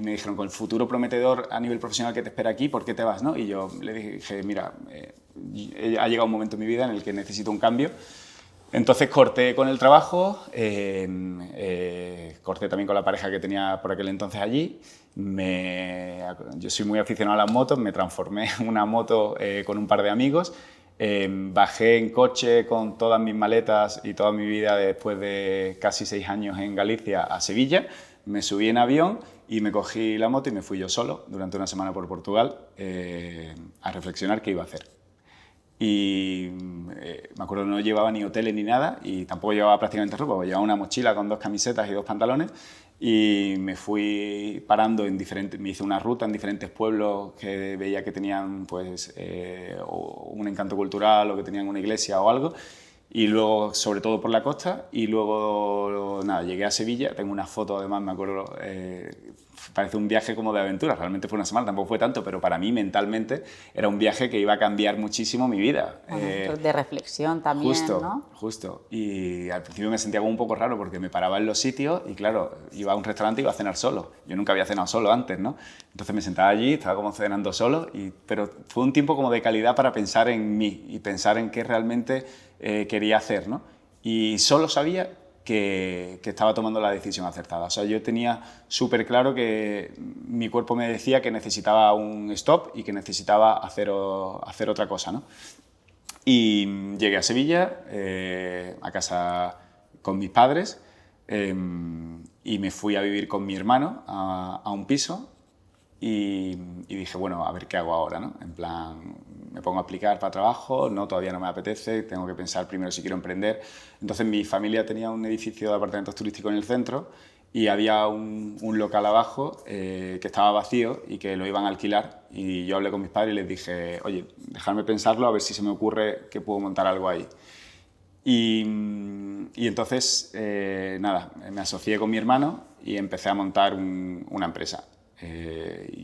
me dijeron, con el futuro prometedor a nivel profesional que te espera aquí, ¿por qué te vas? ¿No? Y yo le dije, mira, ha llegado un momento en mi vida en el que necesito un cambio. Entonces corté con el trabajo, corté también con la pareja que tenía por aquel entonces allí. Yo soy muy aficionado a las motos, me transformé en una moto con un par de amigos. Bajé en coche con todas mis maletas y toda mi vida después de casi 6 años en Galicia a Sevilla. Me subí en avión y me cogí la moto y me fui yo solo durante una semana por Portugal a reflexionar qué iba a hacer. Y me acuerdo que no llevaba ni hoteles ni nada y tampoco llevaba prácticamente ropa, llevaba una mochila con 2 camisetas y 2 pantalones y me fui parando en diferentes, me hice una ruta en diferentes pueblos que veía que tenían pues un encanto cultural o que tenían una iglesia o algo y luego sobre todo por la costa y luego nada, llegué a Sevilla, tengo una foto además, me acuerdo, parece un viaje como de aventura, realmente fue una semana, tampoco fue tanto, pero para mí mentalmente era un viaje que iba a cambiar muchísimo mi vida. De reflexión también, justo, ¿no? Justo, y al principio me sentía como un poco raro porque me paraba en los sitios y claro, iba a un restaurante y iba a cenar solo, yo nunca había cenado solo antes, ¿no? Entonces me sentaba allí, estaba como cenando solo, pero fue un tiempo como de calidad para pensar en mí y pensar en qué realmente quería hacer, ¿no? Y solo sabía que estaba tomando la decisión acertada. O sea, yo tenía súper claro que mi cuerpo me decía que necesitaba un stop y que necesitaba hacer otra cosa, ¿no? Y llegué a Sevilla, a casa con mis padres, y me fui a vivir con mi hermano a un piso y dije, bueno, a ver qué hago ahora, ¿no? En plan, me pongo a aplicar para trabajo, no, todavía no me apetece, tengo que pensar primero si quiero emprender. Entonces mi familia tenía un edificio de apartamentos turísticos en el centro y había un local abajo que estaba vacío y que lo iban a alquilar y yo hablé con mis padres y les dije, oye, dejadme pensarlo a ver si se me ocurre que puedo montar algo ahí. Y entonces, nada, me asocié con mi hermano y empecé a montar una empresa.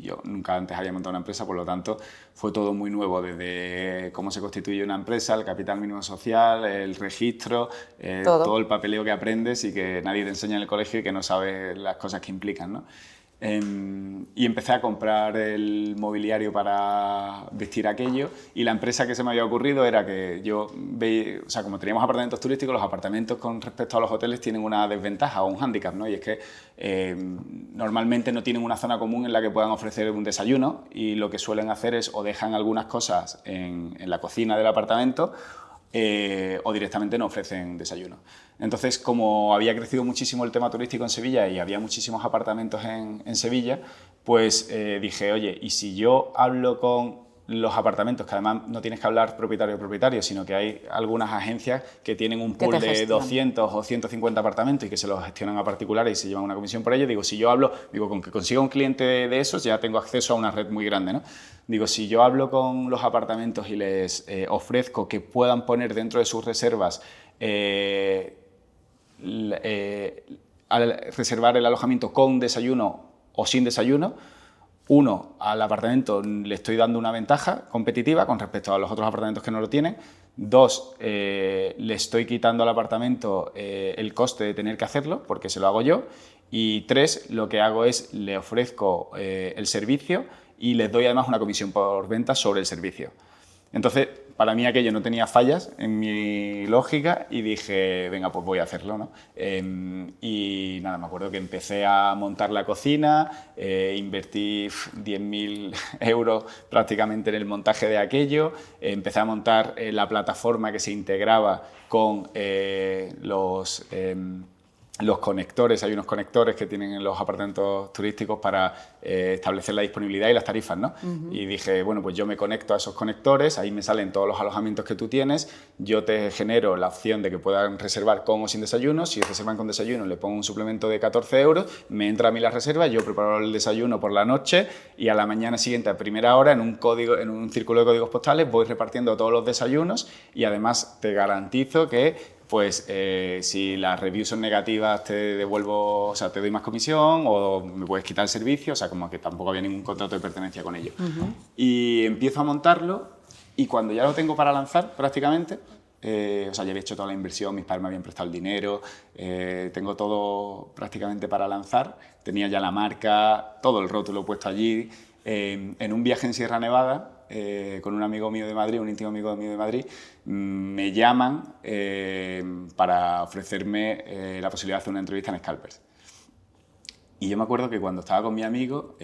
Yo nunca antes había montado una empresa, por lo tanto fue todo muy nuevo, desde cómo se constituye una empresa, el capital mínimo social, el registro, todo el papeleo que aprendes y que nadie te enseña en el colegio y que no sabes las cosas que implican, ¿no? Y empecé a comprar el mobiliario para vestir aquello y la empresa que se me había ocurrido era que yo veía, o sea, como teníamos apartamentos turísticos, los apartamentos con respecto a los hoteles tienen una desventaja o un hándicap, ¿no? Y es que normalmente no tienen una zona común en la que puedan ofrecer un desayuno y lo que suelen hacer es o dejan algunas cosas en la cocina del apartamento o directamente no ofrecen desayuno. Entonces, como había crecido muchísimo el tema turístico en Sevilla y había muchísimos apartamentos en Sevilla, pues dije, oye, ¿y si yo hablo con los apartamentos, que además no tienes que hablar propietario, sino que hay algunas agencias que tienen un pool de 200 o 150 apartamentos y que se los gestionan a particulares y se llevan una comisión por ello? Digo, si yo hablo, con que consiga un cliente de esos ya tengo acceso a una red muy grande, ¿no? Digo, si yo hablo con los apartamentos y les ofrezco que puedan poner dentro de sus reservas al reservar el alojamiento con desayuno o sin desayuno, uno, al apartamento le estoy dando una ventaja competitiva con respecto a los otros apartamentos que no lo tienen. Dos, le estoy quitando al apartamento el coste de tener que hacerlo, porque se lo hago yo. Y tres, lo que hago es le ofrezco el servicio y les doy además una comisión por venta sobre el servicio. Entonces, para mí aquello no tenía fallas en mi lógica y dije, venga, pues voy a hacerlo, ¿no? Y nada, me acuerdo que empecé a montar la cocina, invertí 10.000 euros prácticamente en el montaje de aquello, empecé a montar la plataforma que se integraba con los conectores. Hay unos conectores que tienen en los apartamentos turísticos para establecer la disponibilidad y las tarifas, ¿no? Y dije, bueno, pues yo me conecto a esos conectores, ahí me salen todos los alojamientos que tú tienes, yo te genero la opción de que puedan reservar con o sin desayuno. Si reservan con desayuno, le pongo un suplemento de 14 euros, me entra a mí la reserva, yo preparo el desayuno por la noche y a la mañana siguiente, a primera hora, en un círculo de códigos postales, voy repartiendo todos los desayunos y además te garantizo que pues si las reviews son negativas te devuelvo, o sea, te doy más comisión o me puedes quitar el servicio, o sea, como que tampoco había ningún contrato de pertenencia con ello. Y empiezo a montarlo y cuando ya lo tengo para lanzar prácticamente, o sea, ya había hecho toda la inversión, mis padres me habían prestado el dinero, tengo todo prácticamente para lanzar, tenía ya la marca, todo el rótulo puesto allí, en un viaje en Sierra Nevada, con un amigo mío de Madrid, un íntimo amigo mío de Madrid, me llaman para ofrecerme la posibilidad de hacer una entrevista en Scalpers. Y yo me acuerdo que cuando estaba con mi amigo,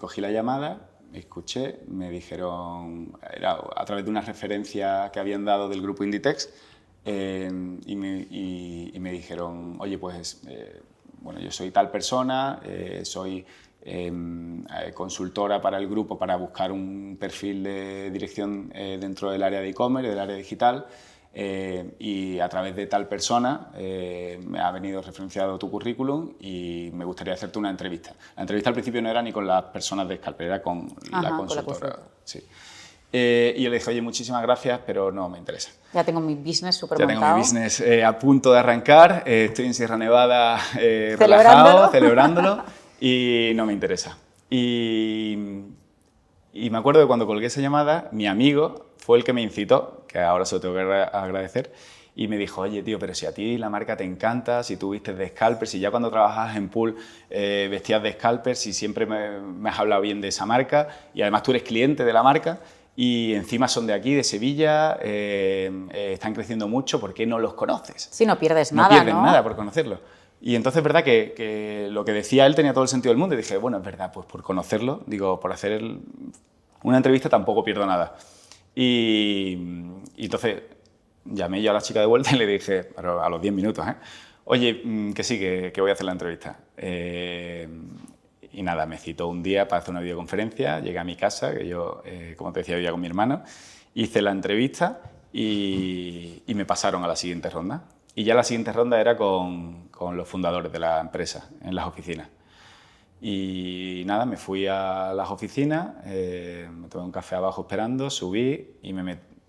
cogí la llamada, escuché, me dijeron, era a través de una referencia que habían dado del grupo Inditex, y me dijeron, oye, pues, bueno, yo soy tal persona, soy consultora para el grupo para buscar un perfil de dirección dentro del área de e-commerce, del área digital, y a través de tal persona me ha venido referenciado tu currículum y me gustaría hacerte una entrevista. La entrevista al principio no era ni con las personas de Scalper, era con la consultora. Sí. Y yo le dije, oye, muchísimas gracias, pero no me interesa. Ya tengo mi business súper montado. Ya tengo mi business a punto de arrancar, estoy en Sierra Nevada relajado, celebrándolo. Y no me interesa. Y me acuerdo que cuando colgué esa llamada, mi amigo fue el que me incitó, que ahora se lo tengo que agradecer, y me dijo, oye, tío, pero si a ti la marca te encanta, si tú vistes de Scalpers, si ya cuando trabajas en Pool vestías de Scalpers, y siempre me has hablado bien de esa marca, y además tú eres cliente de la marca, y encima son de aquí, de Sevilla, están creciendo mucho, ¿por qué no los conoces? Sí, no pierdes nada, ¿no? No pierdes nada por conocerlos. Y entonces es verdad que lo que decía él tenía todo el sentido del mundo y dije, bueno, es verdad, pues por conocerlo, digo, por hacer una entrevista tampoco pierdo nada. Y entonces llamé yo a la chica de vuelta y le dije, pero a los 10 minutos, oye, que sí, que voy a hacer la entrevista. Y nada, me citó un día para hacer una videoconferencia, llegué a mi casa, que yo, como te decía, vivía con mi hermano, hice la entrevista y me pasaron a la siguiente ronda. Y ya la siguiente ronda era con los fundadores de la empresa, en las oficinas. Y nada, me fui a las oficinas, me tomé un café abajo esperando, subí y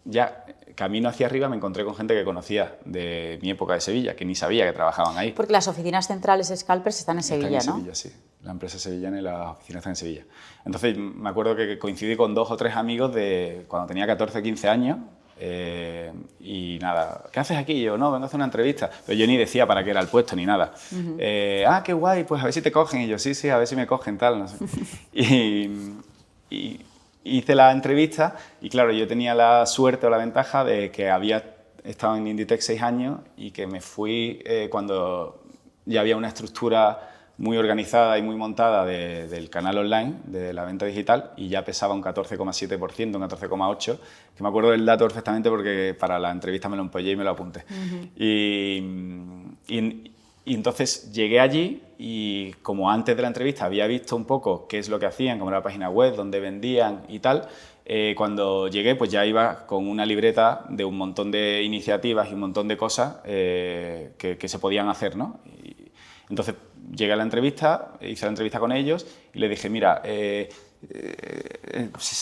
ya camino hacia arriba me encontré con gente que conocía de mi época de Sevilla, que ni sabía que trabajaban ahí. Porque las oficinas centrales de Scalpers están en Sevilla, ¿no? Están en Sevilla, sí. La empresa sevillana y las oficinas están en Sevilla. Entonces me acuerdo que coincidí con 2 o 3 amigos de cuando tenía 14 o 15 años. Y nada, ¿qué haces aquí? Y yo, no, vengo a hacer una entrevista. Pero yo ni decía para qué era el puesto ni nada. Qué guay, pues a ver si te cogen. Y yo, sí, a ver si me cogen, tal, no sé. y hice la entrevista y claro, yo tenía la suerte o la ventaja de que había estado en Inditex 6 años y que me fui cuando ya había una estructura muy organizada y muy montada del canal online, de la venta digital, y ya pesaba un 14,7%, un 14,8%, que me acuerdo del dato perfectamente porque para la entrevista me lo empollé y me lo apunté. Y entonces llegué allí y como antes de la entrevista había visto un poco qué es lo que hacían, cómo era la página web, dónde vendían y tal, cuando llegué pues ya iba con una libreta de un montón de iniciativas y un montón de cosas que se podían hacer, ¿no? Entonces llegué a la entrevista, hice la entrevista con ellos y les dije, mira,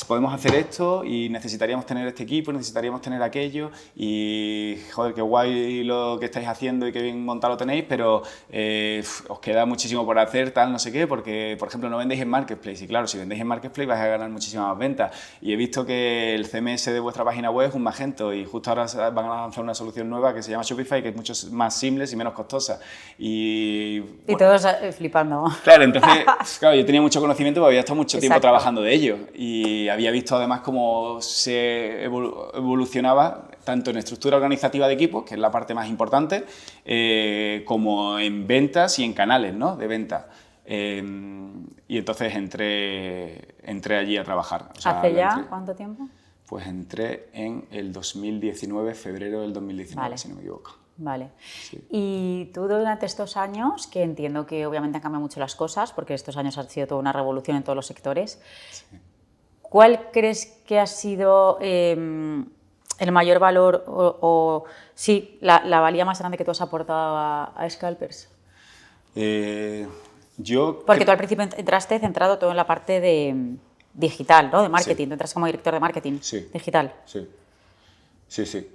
podemos hacer esto y necesitaríamos tener este equipo, necesitaríamos tener aquello y joder, qué guay lo que estáis haciendo y qué bien montado lo tenéis, pero os queda muchísimo por hacer, tal, no sé qué, porque por ejemplo no vendéis en Marketplace y claro, si vendéis en Marketplace vais a ganar muchísimas más ventas y he visto que el CMS de vuestra página web es un Magento y justo ahora van a lanzar una solución nueva que se llama Shopify, que es mucho más simple y menos costosa y bueno, todos flipando. Claro, entonces, claro, yo tenía mucho conocimiento porque había estado mucho tiempo Exacto. trabajando de ello y había visto además cómo se evolucionaba tanto en estructura organizativa de equipos, que es la parte más importante, como en ventas y en canales, ¿no?, de venta. Y entonces entré allí a trabajar. O sea, ¿Hace ya cuánto tiempo? Pues entré en el 2019, febrero del 2019, Vale. si no me equivoco. Vale. Sí. Y tú durante estos años, que entiendo que obviamente han cambiado mucho las cosas, porque estos años han sido toda una revolución en todos los sectores, Sí. ¿cuál crees que ha sido el mayor valor o sí, la valía más grande que tú has aportado a Scalpers? Porque tú al principio entraste centrado todo en la parte de digital, ¿no?, de marketing. Sí. Tú entraste como director de marketing digital. Sí, sí, sí.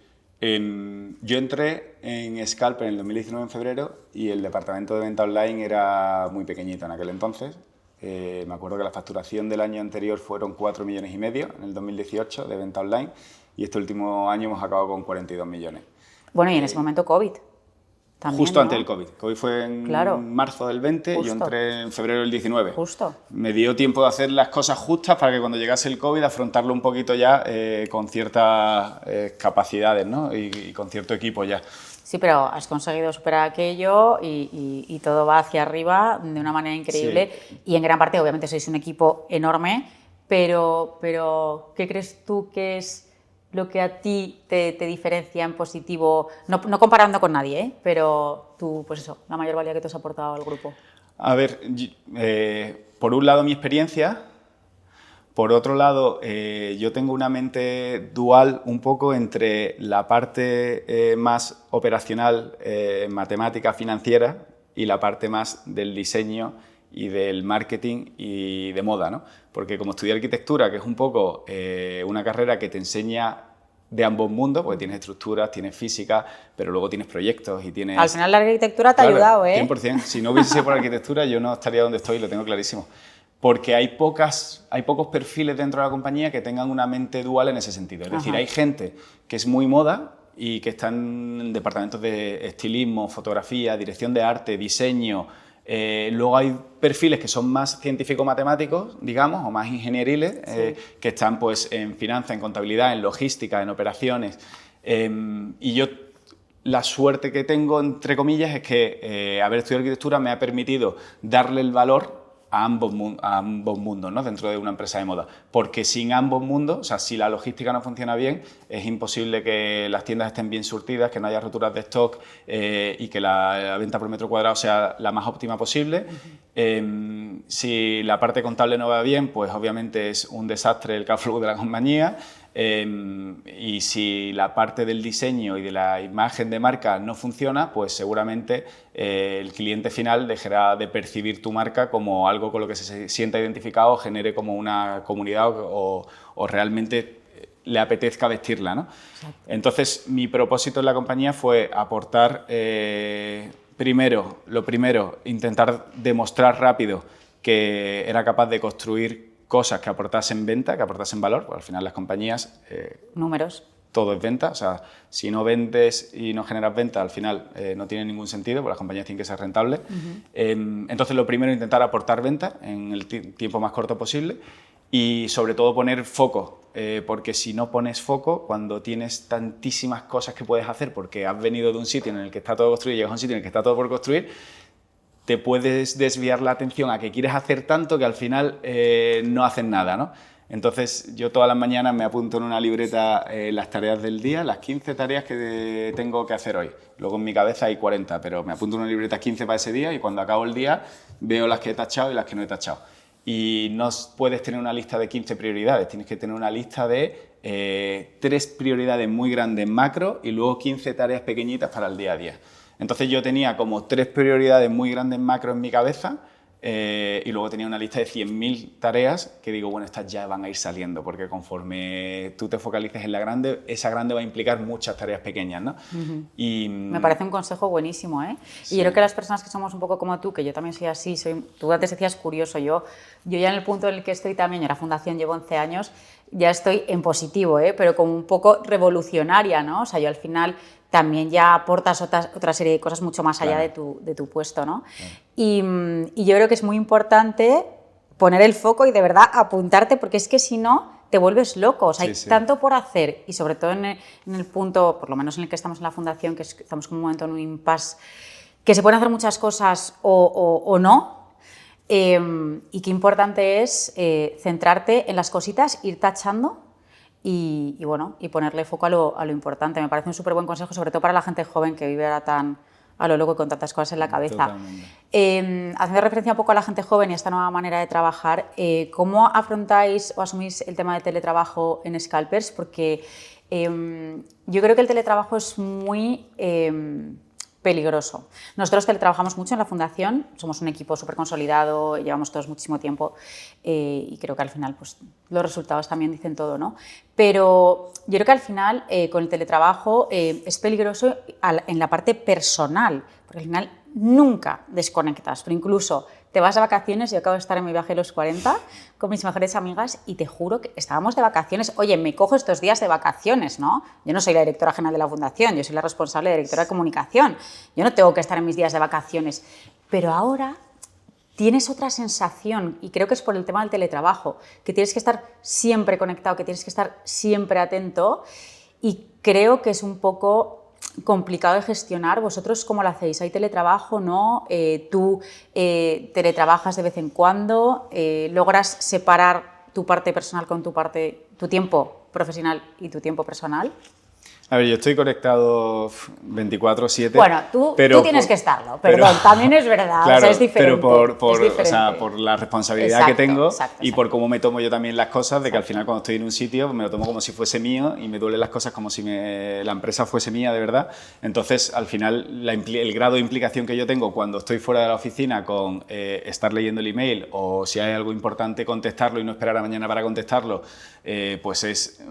Yo entré en Scalper en el 2019 en febrero y el departamento de venta online era muy pequeñito en aquel entonces. Me acuerdo que la facturación del año anterior fueron 4,5 millones en el 2018 de venta online y este último año hemos acabado con 42 millones. Bueno, y en ese momento COVID. También, Justo ¿no? antes del COVID. COVID fue en Claro. marzo del 20, Justo. yo entré en febrero del 19. Justo. Me dio tiempo de hacer las cosas justas para que cuando llegase el COVID afrontarlo un poquito ya con ciertas capacidades, ¿no? y con cierto equipo ya. Sí, pero has conseguido superar aquello y todo va hacia arriba de una manera increíble. Sí. Y en gran parte, obviamente, sois un equipo enorme, pero ¿qué crees tú que es lo que a ti te diferencia en positivo? No comparando con nadie, ¿eh? Pero tú, pues eso, la mayor valía que te has aportado al grupo. A ver, por un lado mi experiencia, por otro lado yo tengo una mente dual un poco entre la parte más operacional, matemática, financiera y la parte más del diseño y del marketing y de moda, ¿no? Porque como estudié arquitectura, que es un poco una carrera que te enseña de ambos mundos, porque tienes estructuras, tienes física, pero luego tienes proyectos y tienes... Al final la arquitectura te ha ayudado, ¿eh? 100%. Si no hubiese sido por arquitectura, yo no estaría donde estoy, lo tengo clarísimo. Porque hay pocos perfiles dentro de la compañía que tengan una mente dual en ese sentido. Es decir, hay gente que es muy moda y que está en departamentos de estilismo, fotografía, dirección de arte, diseño. Luego hay perfiles que son más científico-matemáticos, digamos, o más ingenieriles, que están pues, en finanzas, en contabilidad, en logística, en operaciones. Y yo la suerte que tengo, entre comillas, es que haber estudiado arquitectura me ha permitido darle el valor a ambos mundos, ¿no?, dentro de una empresa de moda. Porque sin ambos mundos, o sea, si la logística no funciona bien, es imposible que las tiendas estén bien surtidas, que no haya roturas de stock y que la venta por metro cuadrado sea la más óptima posible. Si la parte contable no va bien, pues obviamente es un desastre el cash flow de la compañía. Y si la parte del diseño y de la imagen de marca no funciona, pues seguramente el cliente final dejará de percibir tu marca como algo con lo que se sienta identificado, genere como una comunidad o realmente le apetezca vestirla, ¿no? Entonces, mi propósito en la compañía fue aportar, lo primero, intentar demostrar rápido que era capaz de construir cosas que aportasen venta, que aportasen valor, porque al final las compañías... Números. Todo es venta, o sea, si no vendes y no generas venta, al final no tiene ningún sentido, porque las compañías tienen que ser rentables. Entonces, lo primero, intentar aportar venta en el tiempo más corto posible y, sobre todo, poner foco, porque si no pones foco, cuando tienes tantísimas cosas que puedes hacer, porque has venido de un sitio en el que está todo construido y llegas a un sitio en el que está todo por construir, te puedes desviar la atención a que quieres hacer tanto que al final no haces nada, ¿no? Entonces, yo todas las mañanas me apunto en una libreta las tareas del día, las 15 tareas que tengo que hacer hoy. Luego en mi cabeza hay 40, pero me apunto en una libreta 15 para ese día y cuando acabo el día veo las que he tachado y las que no he tachado. Y no puedes tener una lista de 15 prioridades, tienes que tener una lista de 3 prioridades muy grandes macro y luego 15 tareas pequeñitas para el día a día. Entonces yo tenía como 3 prioridades muy grandes macro en mi cabeza y luego tenía una lista de 100.000 tareas que digo, bueno, estas ya van a ir saliendo porque conforme tú te focalices en la grande, esa grande va a implicar muchas tareas pequeñas, ¿no? Y, me parece un consejo buenísimo, ¿eh? Sí. Y yo creo que las personas que somos un poco como tú, que yo también soy así, tú antes decías curioso, yo ya en el punto en el que estoy también, en la fundación llevo 11 años, ya estoy en positivo, ¿eh? Pero como un poco revolucionaria, ¿no? O sea, yo al final también ya aportas otra serie de cosas mucho más allá de tu puesto, ¿no? Claro. Y yo creo que es muy importante poner el foco y de verdad apuntarte, porque es que si no te vuelves loco, o sea, hay tanto por hacer y sobre todo en el punto, por lo menos en el que estamos en la fundación, que estamos como un momento en un impasse, que se pueden hacer muchas cosas o no, y qué importante es centrarte en las cositas, ir tachando y bueno, y ponerle foco a lo importante. Me parece un súper buen consejo, sobre todo para la gente joven que vive ahora tan a lo loco y con tantas cosas en la cabeza. Haciendo referencia un poco a la gente joven y a esta nueva manera de trabajar, ¿cómo afrontáis o asumís el tema de teletrabajo en Scalpers? Porque yo creo que el teletrabajo es muy peligroso. Nosotros teletrabajamos mucho en la fundación, somos un equipo súper consolidado, llevamos todos muchísimo tiempo y creo que al final pues, los resultados también dicen todo, ¿no? Pero yo creo que al final con el teletrabajo es peligroso en la parte personal, porque al final nunca desconectas, pero incluso te vas de vacaciones, yo acabo de estar en mi viaje de los 40 con mis mejores amigas y te juro que estábamos de vacaciones, oye, me cojo estos días de vacaciones, ¿no? Yo no soy la directora general de la fundación, yo soy la responsable de directora de comunicación, yo no tengo que estar en mis días de vacaciones, pero ahora tienes otra sensación y creo que es por el tema del teletrabajo, que tienes que estar siempre conectado, que tienes que estar siempre atento y creo que es un poco complicado de gestionar. ¿Vosotros cómo lo hacéis? ¿Hay teletrabajo? ¿No? ¿Tú teletrabajas de vez en cuando? ¿Logras separar tu parte personal con tu tiempo profesional y tu tiempo personal? A ver, yo estoy conectado 24/7. Bueno, tú tienes que estarlo, perdón, también es verdad, claro, o sea, es diferente. Pero diferente. O sea, por la responsabilidad que tengo y por cómo me tomo yo también las cosas, de que al final cuando estoy en un sitio me lo tomo como si fuese mío y me duelen las cosas como si la empresa fuese mía de verdad. Entonces, al final, el grado de implicación que yo tengo cuando estoy fuera de la oficina con estar leyendo el email o si hay algo importante contestarlo y no esperar a mañana para contestarlo, pues es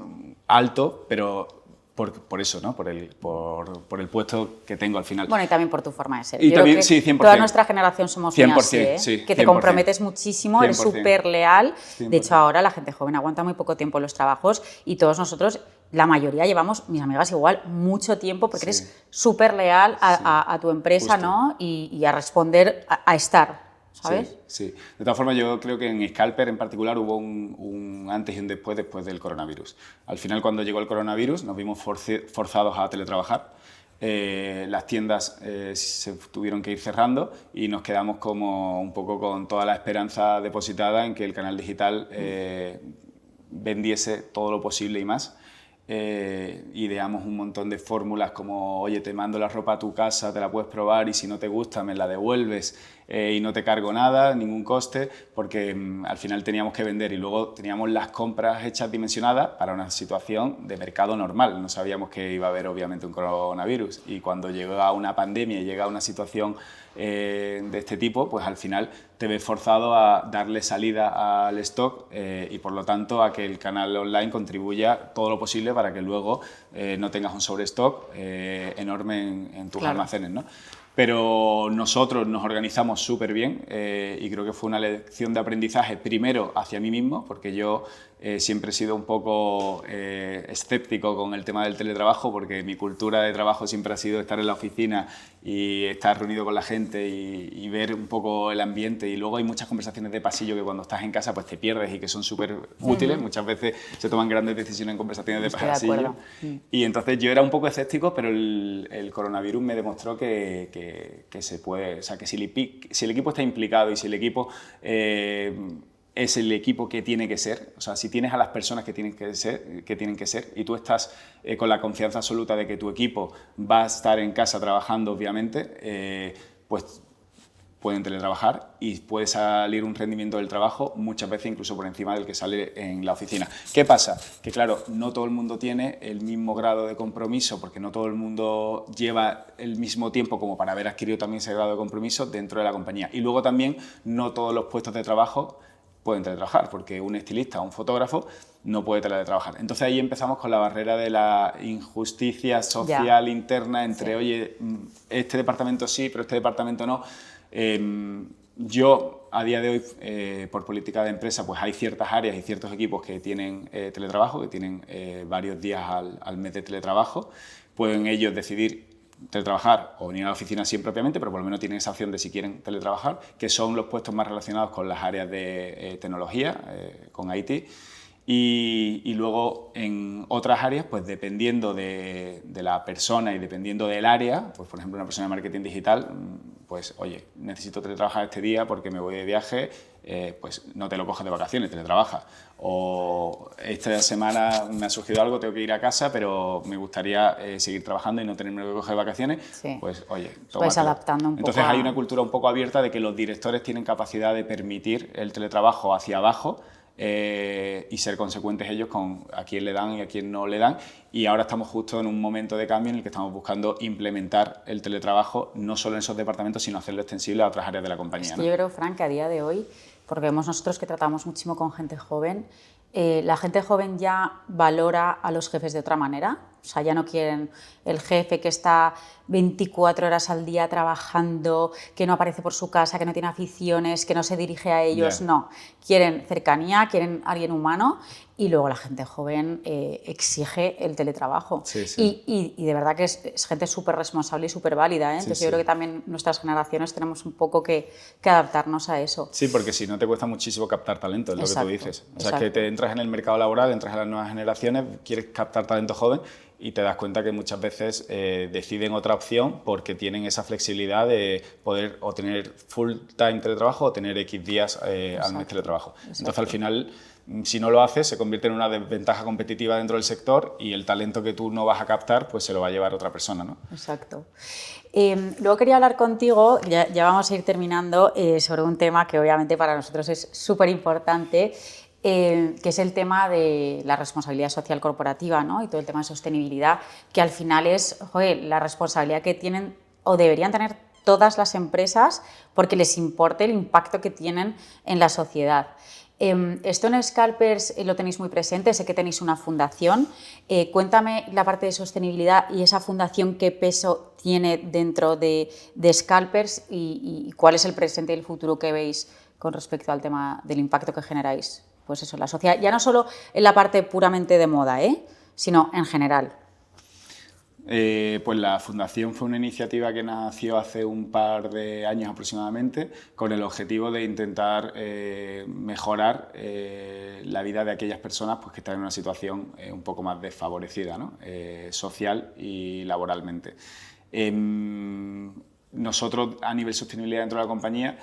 alto, pero por eso, ¿no? Por el puesto que tengo al final. Bueno, y también por tu forma de ser. Y yo también, creo que sí, 100%. Toda nuestra generación somos 100%, así, ¿eh? sí, que te 100%. comprometes muchísimo, 100%. eres súper leal. 100%. De hecho, ahora la gente joven aguanta muy poco tiempo en los trabajos y todos nosotros, la mayoría llevamos, mis amigas igual, mucho tiempo porque eres súper leal a tu empresa, justo, ¿no? Y a responder, a estar. ¿Sabes? Sí. De todas formas, yo creo que en Scalper en particular hubo un antes y un después del coronavirus. Al final, cuando llegó el coronavirus, nos vimos forzados a teletrabajar. Las tiendas se tuvieron que ir cerrando y nos quedamos como un poco con toda la esperanza depositada en que el canal digital vendiese todo lo posible y más. Ideamos un montón de fórmulas como, oye, te mando la ropa a tu casa, te la puedes probar y si no te gusta me la devuelves y no te cargo nada, ningún coste, porque al final teníamos que vender y luego teníamos las compras hechas dimensionadas para una situación de mercado normal. No sabíamos que iba a haber obviamente un coronavirus y cuando llega una pandemia y llega una situación de este tipo, pues al final te ves forzado a darle salida al stock y por lo tanto a que el canal online contribuya todo lo posible para que luego no tengas un sobrestock enorme en tus almacenes, ¿no? Pero nosotros nos organizamos súper bien y creo que fue una lección de aprendizaje primero hacia mí mismo, porque yo siempre he sido un poco escéptico con el tema del teletrabajo, porque mi cultura de trabajo siempre ha sido estar en la oficina y estar reunido con la gente y ver un poco el ambiente, y luego hay muchas conversaciones de pasillo que cuando estás en casa pues te pierdes y que son súper útiles. Muchas veces se toman grandes decisiones en conversaciones de pasillo y entonces yo era un poco escéptico, pero el coronavirus me demostró que que se puede, o sea, que si el equipo está implicado y si el equipo es el equipo que tiene que ser, o sea, si tienes a las personas que tienen que ser y tú estás con la confianza absoluta de que tu equipo va a estar en casa trabajando, obviamente, pues pueden teletrabajar y puede salir un rendimiento del trabajo muchas veces incluso por encima del que sale en la oficina. ¿Qué pasa? Que claro, no todo el mundo tiene el mismo grado de compromiso porque no todo el mundo lleva el mismo tiempo como para haber adquirido también ese grado de compromiso dentro de la compañía. Y luego también no todos los puestos de trabajo pueden teletrabajar porque un estilista o un fotógrafo no puede teletrabajar. Entonces ahí empezamos con la barrera de la injusticia social interna entre, oye, este departamento sí, pero este departamento no. Yo, a día de hoy, por política de empresa, pues hay ciertas áreas y ciertos equipos que tienen teletrabajo, que tienen varios días al mes de teletrabajo. Pueden ellos decidir teletrabajar o venir a la oficina siempre propiamente, pero por lo menos tienen esa opción de si quieren teletrabajar, que son los puestos más relacionados con las áreas de tecnología, con IT. Y luego en otras áreas, pues dependiendo de la persona y dependiendo del área, pues por ejemplo una persona de marketing digital, pues oye, necesito teletrabajar este día porque me voy de viaje, pues no te lo coges de vacaciones, teletrabaja. O esta semana me ha surgido algo, tengo que ir a casa, pero me gustaría seguir trabajando y no tenerme que coger de vacaciones, pues oye, vais adaptando un poco. Entonces hay una cultura un poco abierta de que los directores tienen capacidad de permitir el teletrabajo hacia abajo, y ser consecuentes ellos con a quién le dan y a quién no le dan. Y ahora estamos justo en un momento de cambio en el que estamos buscando implementar el teletrabajo no solo en esos departamentos, sino hacerlo extensible a otras áreas de la compañía. Es que yo creo, Fran, que a día de hoy, porque vemos nosotros que tratamos muchísimo con gente joven, la gente joven ya valora a los jefes de otra manera. O sea, ya no quieren el jefe que está 24 horas al día trabajando, que no aparece por su casa, que no tiene aficiones, que no se dirige a ellos. No, quieren cercanía, quieren alguien humano y luego la gente joven exige el teletrabajo. Y de verdad que es gente súper responsable y súper válida. Entonces yo creo que también nuestras generaciones tenemos un poco que adaptarnos a eso. Sí, porque si no te cuesta muchísimo captar talento, es lo que tú dices. O sea, que te entras en el mercado laboral, entras en las nuevas generaciones, quieres captar talento joven y te das cuenta que muchas veces deciden otra opción porque tienen esa flexibilidad de poder o tener full time teletrabajo o tener X días al mes teletrabajo. Entonces, al final, si no lo haces, se convierte en una desventaja competitiva dentro del sector y el talento que tú no vas a captar, pues se lo va a llevar otra persona, ¿no? Exacto. Luego quería hablar contigo, ya vamos a ir terminando, sobre un tema que obviamente para nosotros es súper importante, que es el tema de la responsabilidad social corporativa, ¿no? Y todo el tema de sostenibilidad, que al final es, la responsabilidad que tienen o deberían tener todas las empresas porque les importe el impacto que tienen en la sociedad. Esto en Scalpers lo tenéis muy presente, sé que tenéis una fundación. Cuéntame la parte de sostenibilidad y esa fundación, qué peso tiene dentro de Scalpers y cuál es el presente y el futuro que veis con respecto al tema del impacto que generáis, pues eso, en la sociedad. Ya no solo en la parte puramente de moda, sino en general. Pues la fundación fue una iniciativa que nació hace un par de años aproximadamente con el objetivo de intentar mejorar la vida de aquellas personas pues, que están en una situación un poco más desfavorecida, ¿no? Social y laboralmente. Nosotros a nivel sostenibilidad dentro de la compañía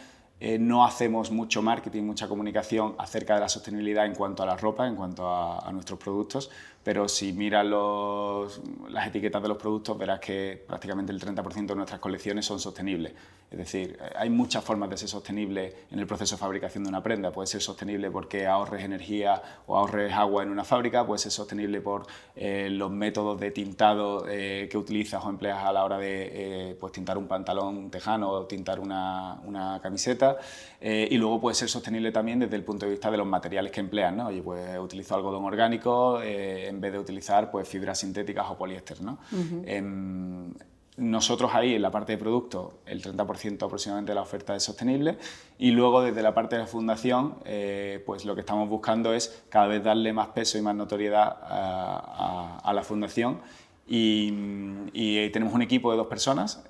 no hacemos mucho marketing, mucha comunicación acerca de la sostenibilidad en cuanto a la ropa, en cuanto a nuestros productos, pero si miras las etiquetas de los productos verás que prácticamente el 30% de nuestras colecciones son sostenibles. Es decir, hay muchas formas de ser sostenible en el proceso de fabricación de una prenda. Puede ser sostenible porque ahorres energía o ahorres agua en una fábrica, puede ser sostenible por los métodos de tintado que utilizas o empleas a la hora de pues, tintar un pantalón tejano o tintar una camiseta. Y luego puede ser sostenible también desde el punto de vista de los materiales que empleas, ¿no? Oye, pues utilizo algodón orgánico en vez de utilizar pues, fibras sintéticas o poliéster, ¿no? Nosotros ahí en la parte de producto el 30% aproximadamente de la oferta es sostenible y luego desde la parte de la fundación pues lo que estamos buscando es cada vez darle más peso y más notoriedad a la fundación y tenemos un equipo de 2 personas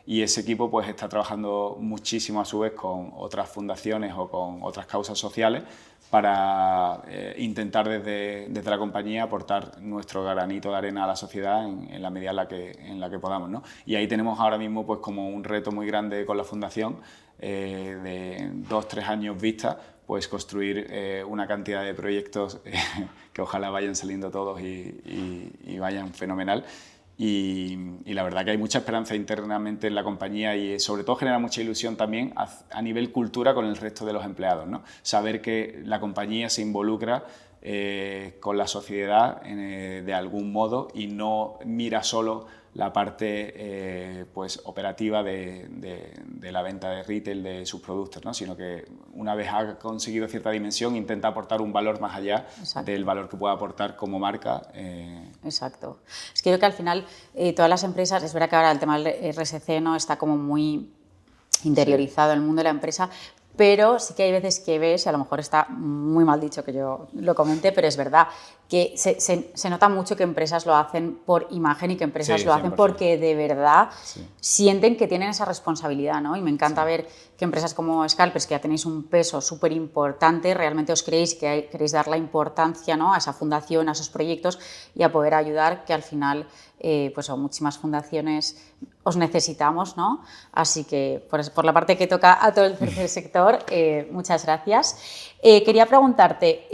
y ese equipo pues está trabajando muchísimo a su vez con otras fundaciones o con otras causas sociales para intentar desde la compañía aportar nuestro granito de arena a la sociedad en la medida en la que podamos, ¿no? Y ahí tenemos ahora mismo pues como un reto muy grande con la fundación de 2-3 años vista, pues construir una cantidad de proyectos que ojalá vayan saliendo todos y vayan fenomenal. Y la verdad que hay mucha esperanza internamente en la compañía y sobre todo genera mucha ilusión también a nivel cultura con el resto de los empleados, ¿no? Saber que la compañía se involucra con la sociedad de algún modo y no mira solo la parte pues operativa de la venta de retail de sus productos, ¿no? Sino que una vez ha conseguido cierta dimensión intenta aportar un valor más allá Exacto. del valor que pueda aportar como marca. Exacto. Es que yo creo que al final todas las empresas, es verdad que ahora el tema del RSC no está como muy interiorizado en el mundo de la empresa, pero sí que hay veces que ves, y a lo mejor está muy mal dicho que yo lo comente, pero es verdad que se nota mucho que empresas lo hacen por imagen y que empresas lo hacen 100%. porque de verdad sienten que tienen esa responsabilidad, ¿no? Y me encanta ver que empresas como Scalpers, que ya tenéis un peso súper importante, realmente os creéis que queréis dar la importancia, ¿no?, a esa fundación, a esos proyectos y a poder ayudar, que al final pues son muchísimas fundaciones os necesitamos, ¿no? Así que por la parte que toca a todo el tercer sector, muchas gracias. Quería preguntarte,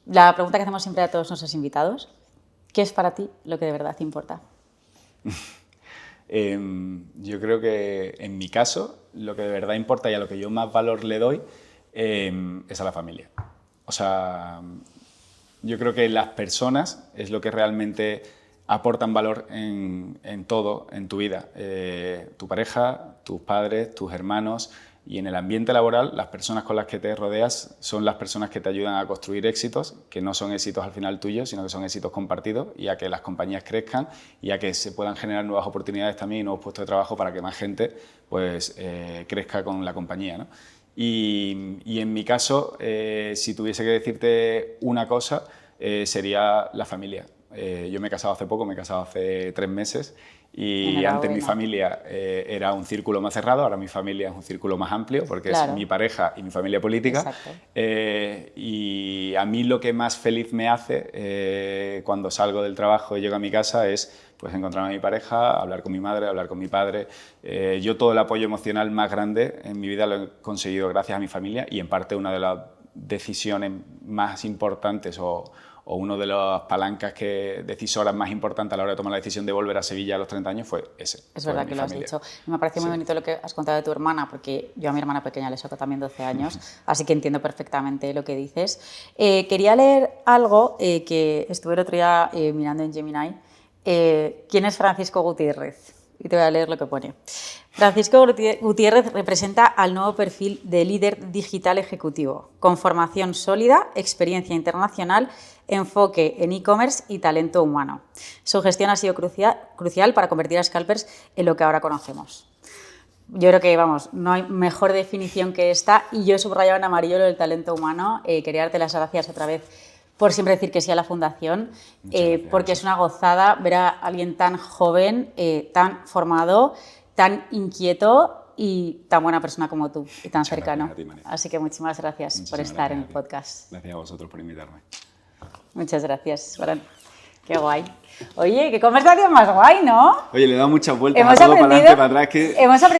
la pregunta que hacemos siempre a todos nuestros invitados, ¿qué es para ti lo que de verdad te importa? Yo creo que en mi caso lo que de verdad importa y a lo que yo más valor le doy es a la familia. O sea, yo creo que las personas es lo que realmente aportan valor en todo, en tu vida. Tu pareja, tus padres, tus hermanos y en el ambiente laboral las personas con las que te rodeas son las personas que te ayudan a construir éxitos, que no son éxitos al final tuyos, sino que son éxitos compartidos y a que las compañías crezcan y a que se puedan generar nuevas oportunidades también y nuevos puestos de trabajo para que más gente pues, crezca con la compañía, ¿no? Y en mi caso, si tuviese que decirte una cosa, sería la familia. Yo me he casado hace poco, me he casado hace 3 meses y antes mi familia era un círculo más cerrado, ahora mi familia es un círculo más amplio porque es mi pareja y mi familia política. Y a mí lo que más feliz me hace cuando salgo del trabajo y llego a mi casa es pues encontrarme a mi pareja, hablar con mi madre, hablar con mi padre. Yo todo el apoyo emocional más grande en mi vida lo he conseguido gracias a mi familia y en parte una de las decisiones más importantes o una de las palancas decisoras más importantes a la hora de tomar la decisión de volver a Sevilla a los 30 años fue ese. Es verdad que lo has dicho. Me ha parecido muy bonito lo que has contado de tu hermana, porque yo a mi hermana pequeña le saco también 12 años, así que entiendo perfectamente lo que dices. Quería leer algo que estuve el otro día mirando en Gemini. ¿Quién es Francisco Gutiérrez? Y te voy a leer lo que pone. Francisco Gutiérrez representa al nuevo perfil de líder digital ejecutivo, con formación sólida, experiencia internacional, enfoque en e-commerce y talento humano. Su gestión ha sido crucial para convertir a Scalpers en lo que ahora conocemos. Yo creo que, vamos, no hay mejor definición que esta y yo he subrayado en amarillo lo del talento humano. Quería darte las gracias otra vez por siempre decir que sí a la fundación, porque es una gozada ver a alguien tan joven, tan formado, tan inquieto y tan buena persona como tú y tan cercano. Así que muchísimas gracias por estar en el podcast. Gracias a vosotros por invitarme. Muchas gracias, Fran. Qué guay. Oye, qué conversación más guay, ¿no? Oye, le he dado muchas vueltas a todo para adelante, para atrás. Hemos aprendido